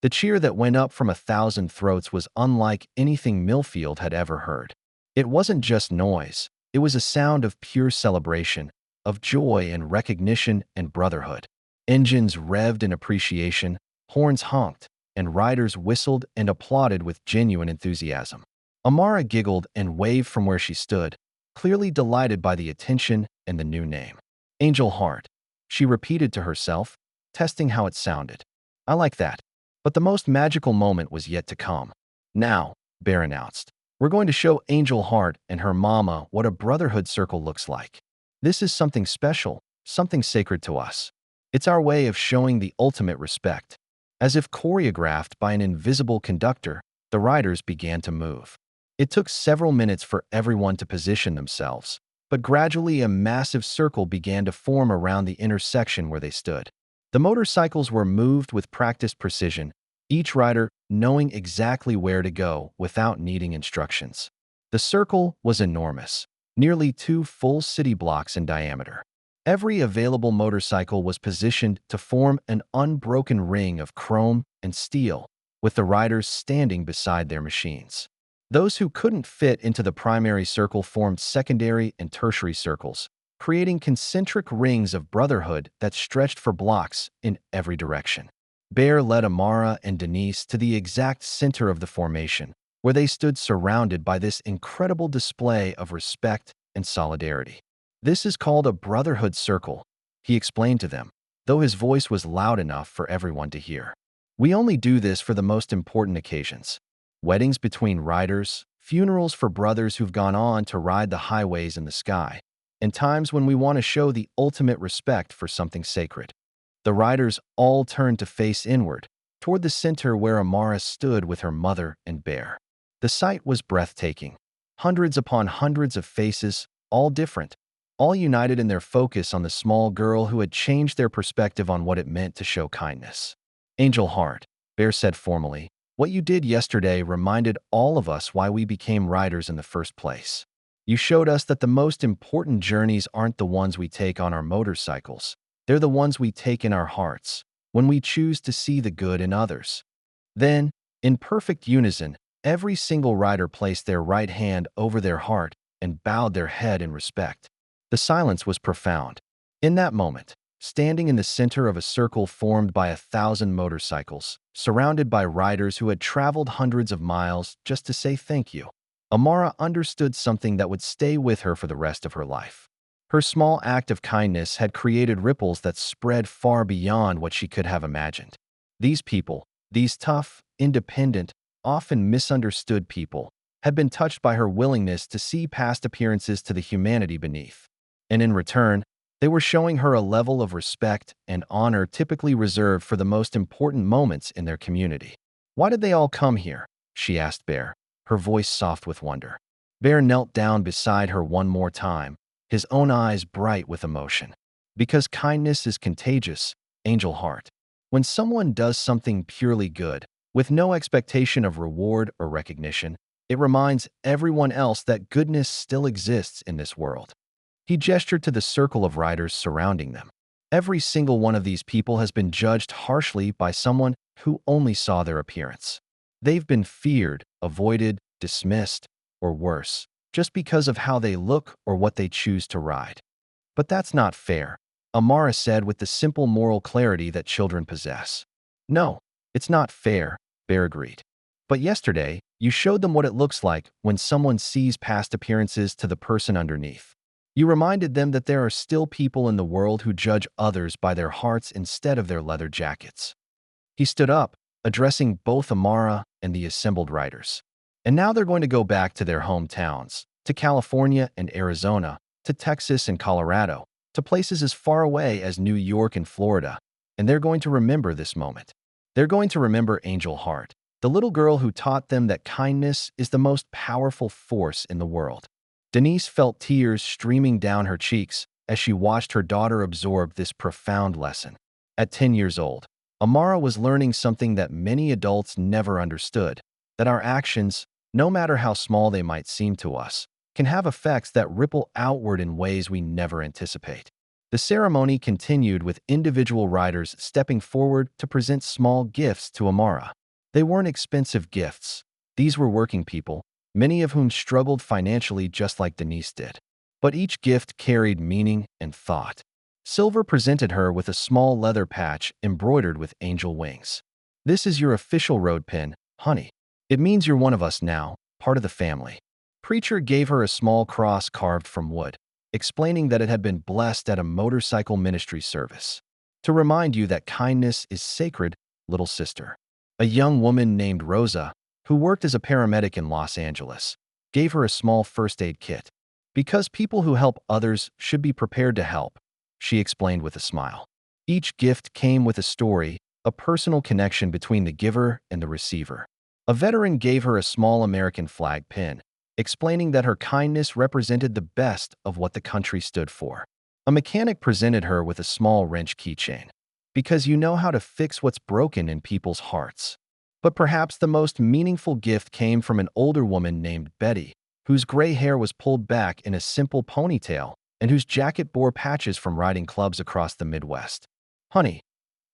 Speaker 1: The cheer that went up from 1,000 throats was unlike anything Millfield had ever heard. It wasn't just noise, it was a sound of pure celebration, of joy and recognition and brotherhood. Engines revved in appreciation, horns honked, and riders whistled and applauded with genuine enthusiasm. Amara giggled and waved from where she stood, clearly delighted by the attention and the new name. "Angel Heart," she repeated to herself, testing how it sounded. "I like that." But the most magical moment was yet to come. "Now," Bear announced, "we're going to show Angel Heart and her mama what a Brotherhood Circle looks like. This is something special, something sacred to us. It's our way of showing the ultimate respect." As if choreographed by an invisible conductor, the riders began to move. It took several minutes for everyone to position themselves, but gradually a massive circle began to form around the intersection where they stood. The motorcycles were moved with practiced precision, each rider knowing exactly where to go without needing instructions. The circle was enormous, nearly 2 full city blocks in diameter. Every available motorcycle was positioned to form an unbroken ring of chrome and steel, with the riders standing beside their machines. Those who couldn't fit into the primary circle formed secondary and tertiary circles, creating concentric rings of brotherhood that stretched for blocks in every direction. Bear led Amara and Denise to the exact center of the formation, where they stood surrounded by this incredible display of respect and solidarity. "This is called a Brotherhood Circle," he explained to them, though his voice was loud enough for everyone to hear. "We only do this for the most important occasions: weddings between riders, funerals for brothers who've gone on to ride the highways in the sky, and times when we want to show the ultimate respect for something sacred. The riders all turned to face inward, toward the center where Amara stood with her mother and bear. The sight was breathtaking. Hundreds upon hundreds of faces, all different, all united in their focus on the small girl who had changed their perspective on what it meant to show kindness. Angel Heart, Bear said formally, what you did yesterday reminded all of us why we became riders in the first place. You showed us that the most important journeys aren't the ones we take on our motorcycles. They're the ones we take in our hearts, when we choose to see the good in others. Then, in perfect unison, every single rider placed their right hand over their heart and bowed their head in respect. The silence was profound. In that moment, standing in the center of a circle formed by 1,000 motorcycles, surrounded by riders who had traveled hundreds of miles just to say thank you, Amara understood something that would stay with her for the rest of her life. Her small act of kindness had created ripples that spread far beyond what she could have imagined. These people, these tough, independent, often misunderstood people, had been touched by her willingness to see past appearances to the humanity beneath. And in return, they were showing her a level of respect and honor typically reserved for the most important moments in their community. Why did they all come here? She asked Bear, her voice soft with wonder. Bear knelt down beside her one more time, his own eyes bright with emotion. Because kindness is contagious, Angel Heart. When someone does something purely good, with no expectation of reward or recognition, it reminds everyone else that goodness still exists in this world. He gestured to the circle of riders surrounding them. Every single one of these people has been judged harshly by someone who only saw their appearance. They've been feared, avoided, dismissed, or worse, just because of how they look or what they choose to ride. But that's not fair, Amara said with the simple moral clarity that children possess. No, it's not fair, Bear agreed. But yesterday, you showed them what it looks like when someone sees past appearances to the person underneath. You reminded them that there are still people in the world who judge others by their hearts instead of their leather jackets. He stood up, addressing both Amara and the assembled riders. And now they're going to go back to their hometowns, to California and Arizona, to Texas and Colorado, to places as far away as New York and Florida, and they're going to remember this moment. They're going to remember Angel Heart, the little girl who taught them that kindness is the most powerful force in the world. Denise felt tears streaming down her cheeks as she watched her daughter absorb this profound lesson. At 10 years old, Amara was learning something that many adults never understood, that our actions, no matter how small they might seem to us, can have effects that ripple outward in ways we never anticipate. The ceremony continued with individual riders stepping forward to present small gifts to Amara. They weren't expensive gifts. These were working people, many of whom struggled financially just like Denise did. But each gift carried meaning and thought. Silver presented her with a small leather patch embroidered with angel wings. This is your official road pin, honey. It means you're one of us now, part of the family. Preacher gave her a small cross carved from wood, explaining that it had been blessed at a motorcycle ministry service. To remind you that kindness is sacred, little sister. A young woman named Rosa, who worked as a paramedic in Los Angeles, gave her a small first aid kit. Because people who help others should be prepared to help, she explained with a smile. Each gift came with a story, a personal connection between the giver and the receiver. A veteran gave her a small American flag pin, explaining that her kindness represented the best of what the country stood for. A mechanic presented her with a small wrench keychain, because you know how to fix what's broken in people's hearts. But perhaps the most meaningful gift came from an older woman named Betty, whose gray hair was pulled back in a simple ponytail and whose jacket bore patches from riding clubs across the Midwest. Honey,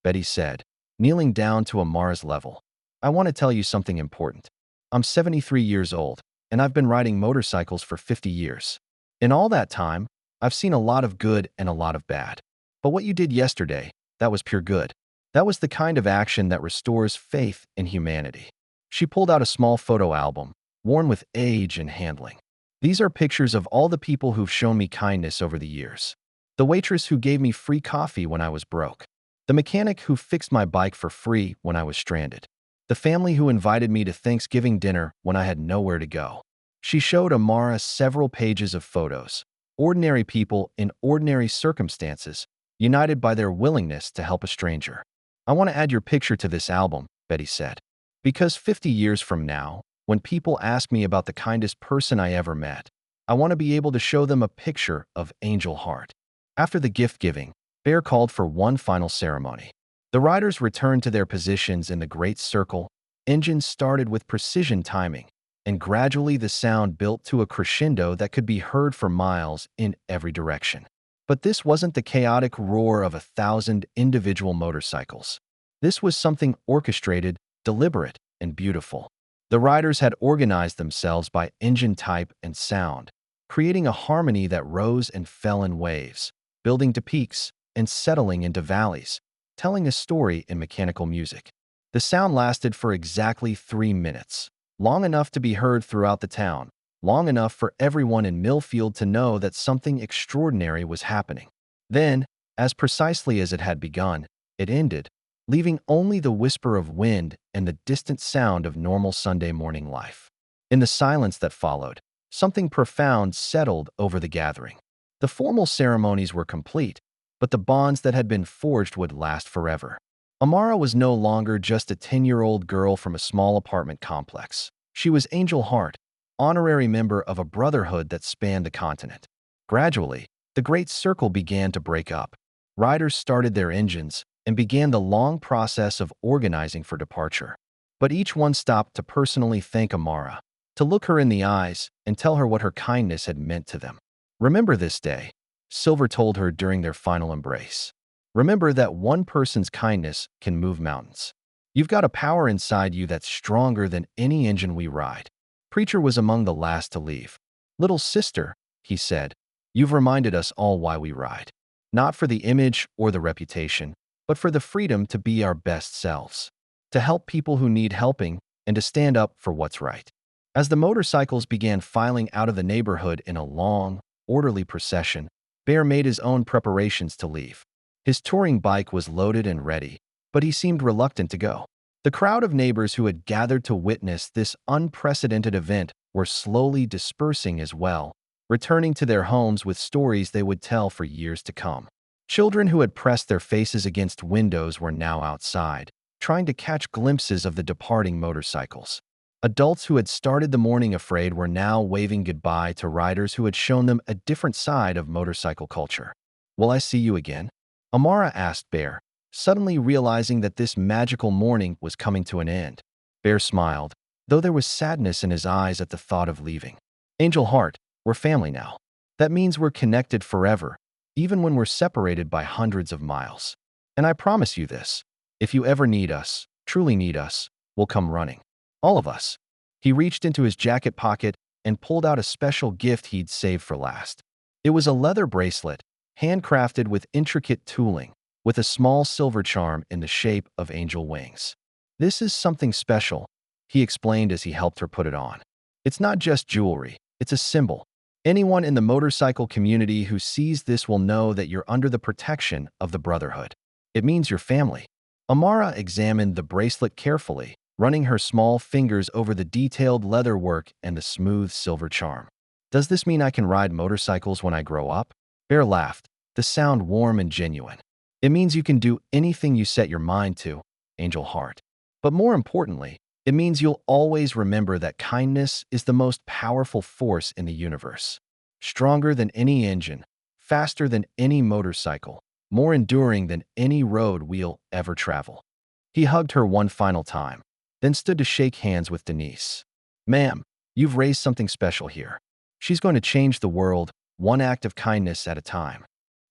Speaker 1: Betty said, kneeling down to Amara's level, I want to tell you something important. I'm 73 years old, and I've been riding motorcycles for 50 years. In all that time, I've seen a lot of good and a lot of bad. But what you did yesterday, that was pure good. That was the kind of action that restores faith in humanity. She pulled out a small photo album, worn with age and handling. These are pictures of all the people who've shown me kindness over the years. The waitress who gave me free coffee when I was broke. The mechanic who fixed my bike for free when I was stranded. The family who invited me to Thanksgiving dinner when I had nowhere to go. She showed Amara several pages of photos, ordinary people in ordinary circumstances, united by their willingness to help a stranger. I want to add your picture to this album, Betty said. Because 50 years from now, when people ask me about the kindest person I ever met, I want to be able to show them a picture of Angel Heart. After the gift giving, Bear called for one final ceremony. The riders returned to their positions in the great circle. Engines started with precision timing, and gradually the sound built to a crescendo that could be heard for miles in every direction. But this wasn't the chaotic roar of 1,000 individual motorcycles. This was something orchestrated, deliberate, and beautiful. The riders had organized themselves by engine type and sound, creating a harmony that rose and fell in waves, building to peaks and settling into valleys, telling a story in mechanical music. The sound lasted for exactly 3 minutes, long enough to be heard throughout the town, long enough for everyone in Millfield to know that something extraordinary was happening. Then, as precisely as it had begun, it ended, leaving only the whisper of wind and the distant sound of normal Sunday morning life. In the silence that followed, something profound settled over the gathering. The formal ceremonies were complete, but the bonds that had been forged would last forever. Amara was no longer just a 10-year-old girl from a small apartment complex. She was Angel Heart, honorary member of a brotherhood that spanned the continent. Gradually, the great circle began to break up. Riders started their engines and began the long process of organizing for departure. But each one stopped to personally thank Amara, to look her in the eyes and tell her what her kindness had meant to them. "Remember this day," Silver told her during their final embrace. "Remember that one person's kindness can move mountains. You've got a power inside you that's stronger than any engine we ride." Preacher was among the last to leave. "Little sister," he said, "you've reminded us all why we ride. Not for the image or the reputation, but for the freedom to be our best selves, to help people who need helping, and to stand up for what's right." As the motorcycles began filing out of the neighborhood in a long, orderly procession, Bear made his own preparations to leave. His touring bike was loaded and ready, but he seemed reluctant to go. The crowd of neighbors who had gathered to witness this unprecedented event were slowly dispersing as well, returning to their homes with stories they would tell for years to come. Children who had pressed their faces against windows were now outside, trying to catch glimpses of the departing motorcycles. Adults who had started the morning afraid were now waving goodbye to riders who had shown them a different side of motorcycle culture. "Will I see you again?" Amara asked Bear, suddenly realizing that this magical morning was coming to an end. Bear smiled, though there was sadness in his eyes at the thought of leaving. "Angel Heart, we're family now. That means we're connected forever, even when we're separated by hundreds of miles. And I promise you this, if you ever need us, truly need us, we'll come running. All of us." He reached into his jacket pocket and pulled out a special gift he'd saved for last. It was a leather bracelet, handcrafted with intricate tooling, with a small silver charm in the shape of angel wings. "This is something special," he explained as he helped her put it on. "It's not just jewelry, it's a symbol. Anyone in the motorcycle community who sees this will know that you're under the protection of the Brotherhood. It means your family." Amara examined the bracelet carefully, running her small fingers over the detailed leather work and the smooth silver charm. "Does this mean I can ride motorcycles when I grow up?" Bear laughed, the sound warm and genuine. "It means you can do anything you set your mind to, Angel Heart. But more importantly, it means you'll always remember that kindness is the most powerful force in the universe. Stronger than any engine, faster than any motorcycle, more enduring than any road we'll ever travel." He hugged her one final time, then stood to shake hands with Denise. "Ma'am, you've raised something special here. She's going to change the world, one act of kindness at a time."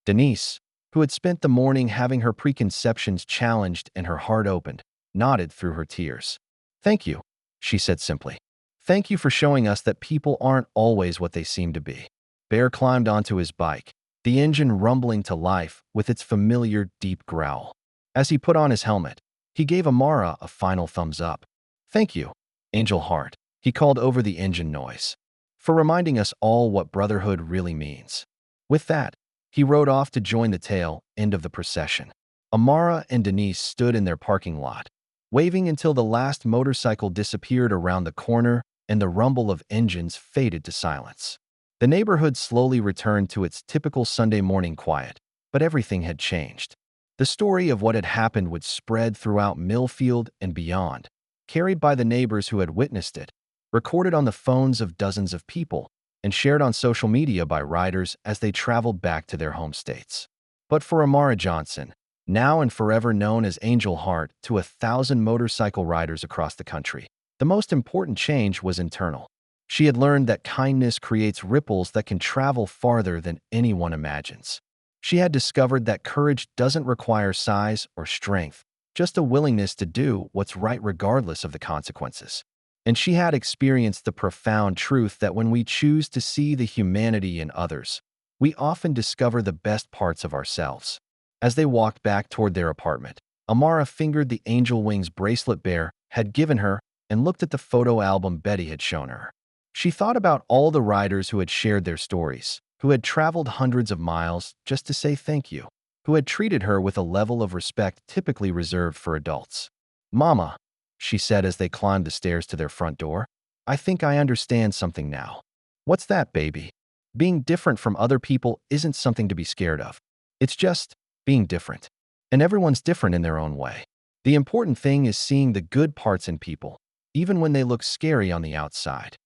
Speaker 1: Denise, who had spent the morning having her preconceptions challenged and her heart opened, nodded through her tears. "Thank you," she said simply. "Thank you for showing us that people aren't always what they seem to be." Bear climbed onto his bike, the engine rumbling to life with its familiar deep growl. As he put on his helmet, he gave Amara a final thumbs up. "Thank you, Angel Heart," he called over the engine noise, "for reminding us all what brotherhood really means." With that, he rode off to join the tail end of the procession. Amara and Denise stood in their parking lot, waving until the last motorcycle disappeared around the corner and the rumble of engines faded to silence. The neighborhood slowly returned to its typical Sunday morning quiet, but everything had changed. The story of what had happened would spread throughout Millfield and beyond, carried by the neighbors who had witnessed it, recorded on the phones of dozens of people, and shared on social media by riders as they traveled back to their home states. But for Amara Johnson, now and forever known as Angel Heart to 1,000 motorcycle riders across the country, the most important change was internal. She had learned that kindness creates ripples that can travel farther than anyone imagines. She had discovered that courage doesn't require size or strength, just a willingness to do what's right regardless of the consequences. And she had experienced the profound truth that when we choose to see the humanity in others, we often discover the best parts of ourselves. As they walked back toward their apartment, Amara fingered the angel wings bracelet Bear had given her and looked at the photo album Betty had shown her. She thought about all the riders who had shared their stories, who had traveled hundreds of miles just to say thank you, who had treated her with a level of respect typically reserved for adults. "Mama," she said as they climbed the stairs to their front door, "I think I understand something now." "What's that, baby?" "Being different from other people isn't something to be scared of. It's just being different. And everyone's different in their own way. The important thing is seeing the good parts in people, even when they look scary on the outside."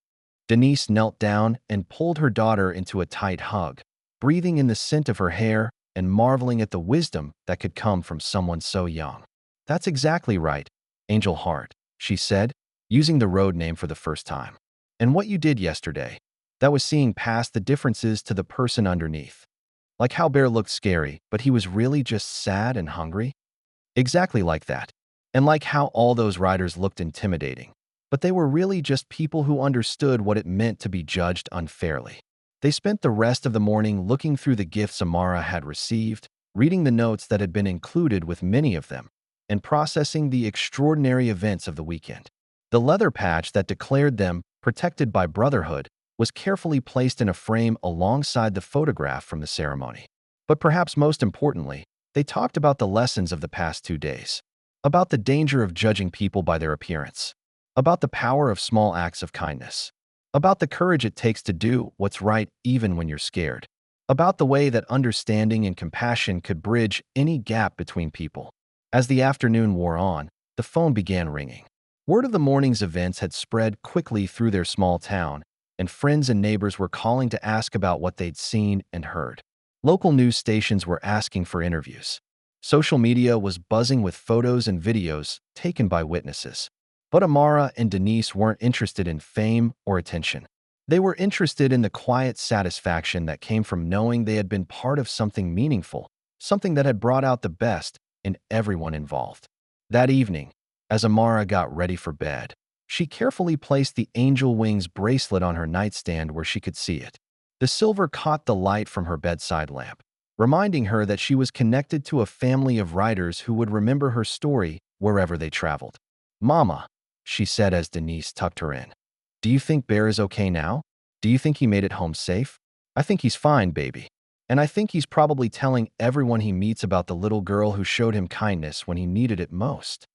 Speaker 1: Denise knelt down and pulled her daughter into a tight hug, breathing in the scent of her hair and marveling at the wisdom that could come from someone so young. "That's exactly right, Angel Heart," she said, using the road name for the first time. "And what you did yesterday, that was seeing past the differences to the person underneath. Like how Bear looked scary, but he was really just sad and hungry. Exactly like that. And like how all those riders looked intimidating, but they were really just people who understood what it meant to be judged unfairly." They spent the rest of the morning looking through the gifts Amara had received, reading the notes that had been included with many of them, and processing the extraordinary events of the weekend. The leather patch that declared them protected by brotherhood was carefully placed in a frame alongside the photograph from the ceremony. But perhaps most importantly, they talked about the lessons of the past 2 days, about the danger of judging people by their appearance, about the power of small acts of kindness, about the courage it takes to do what's right even when you're scared, about the way that understanding and compassion could bridge any gap between people. As the afternoon wore on, the phone began ringing. Word of the morning's events had spread quickly through their small town, and friends and neighbors were calling to ask about what they'd seen and heard. Local news stations were asking for interviews. Social media was buzzing with photos and videos taken by witnesses. But Amara and Denise weren't interested in fame or attention. They were interested in the quiet satisfaction that came from knowing they had been part of something meaningful, something that had brought out the best in everyone involved. That evening, as Amara got ready for bed, she carefully placed the angel wings bracelet on her nightstand where she could see it. The silver caught the light from her bedside lamp, reminding her that she was connected to a family of riders who would remember her story wherever they traveled. "Mama," she said as Denise tucked her in, "do you think Bear is okay now? Do you think he made it home safe?" "I think he's fine, baby. And I think he's probably telling everyone he meets about the little girl who showed him kindness when he needed it most."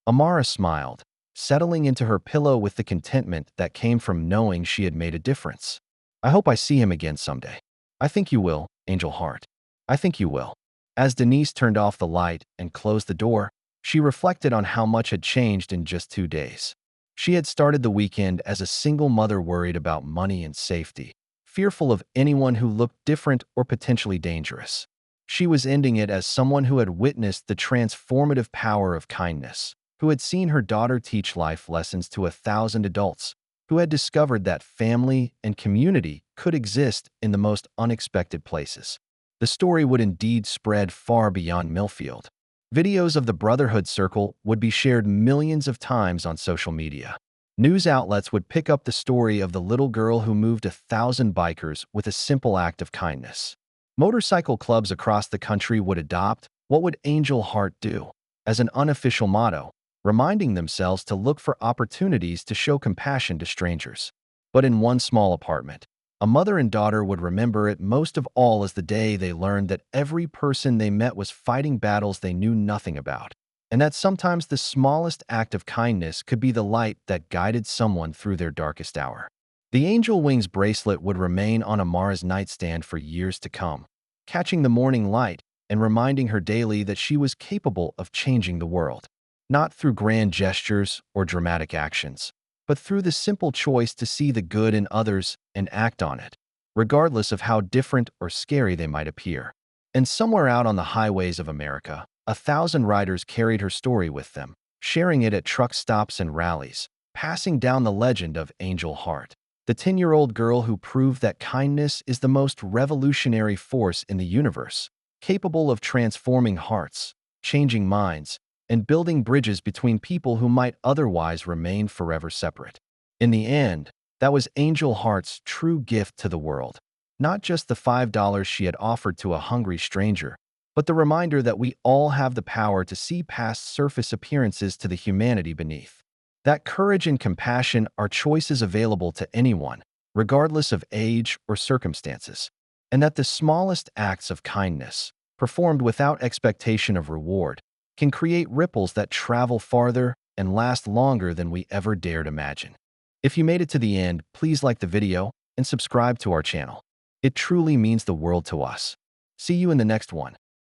Speaker 1: Amara smiled, settling into her pillow with the contentment that came from knowing she had made a difference. "I hope I see him again someday." "I think you will, Angel Heart. I think you will." As Denise turned off the light and closed the door, she reflected on how much had changed in just 2 days. She had started the weekend as a single mother worried about money and safety, fearful of anyone who looked different or potentially dangerous. She was ending it as someone who had witnessed the transformative power of kindness, who had seen her daughter teach life lessons to 1,000 adults, who had discovered that family and community could exist in the most unexpected places. The story would indeed spread far beyond Millfield. Videos of the Brotherhood Circle would be shared millions of times on social media. News outlets would pick up the story of the little girl who moved 1,000 bikers with a simple act of kindness. Motorcycle clubs across the country would adopt "What would Angel Heart do?" as an unofficial motto, reminding themselves to look for opportunities to show compassion to strangers. But in one small apartment, a mother and daughter would remember it most of all as the day they learned that every person they met was fighting battles they knew nothing about, and that sometimes the smallest act of kindness could be the light that guided someone through their darkest hour. The angel wings bracelet would remain on Amara's nightstand for years to come, catching the morning light and reminding her daily that she was capable of changing the world, not through grand gestures or dramatic actions, but through the simple choice to see the good in others and act on it, regardless of how different or scary they might appear. And somewhere out on the highways of America, 1,000 riders carried her story with them, sharing it at truck stops and rallies, passing down the legend of Angel Heart, the 10-year-old girl who proved that kindness is the most revolutionary force in the universe, capable of transforming hearts, changing minds, and building bridges between people who might otherwise remain forever separate. In the end, that was Angel Heart's true gift to the world. Not just the $5 she had offered to a hungry stranger, but the reminder that we all have the power to see past surface appearances to the humanity beneath. That courage and compassion are choices available to anyone, regardless of age or circumstances, and that the smallest acts of kindness, performed without expectation of reward, can create ripples that travel farther and last longer than we ever dared imagine. If you made it to the end, please like the video and subscribe to our channel. It truly means the world to us. See you in the next one.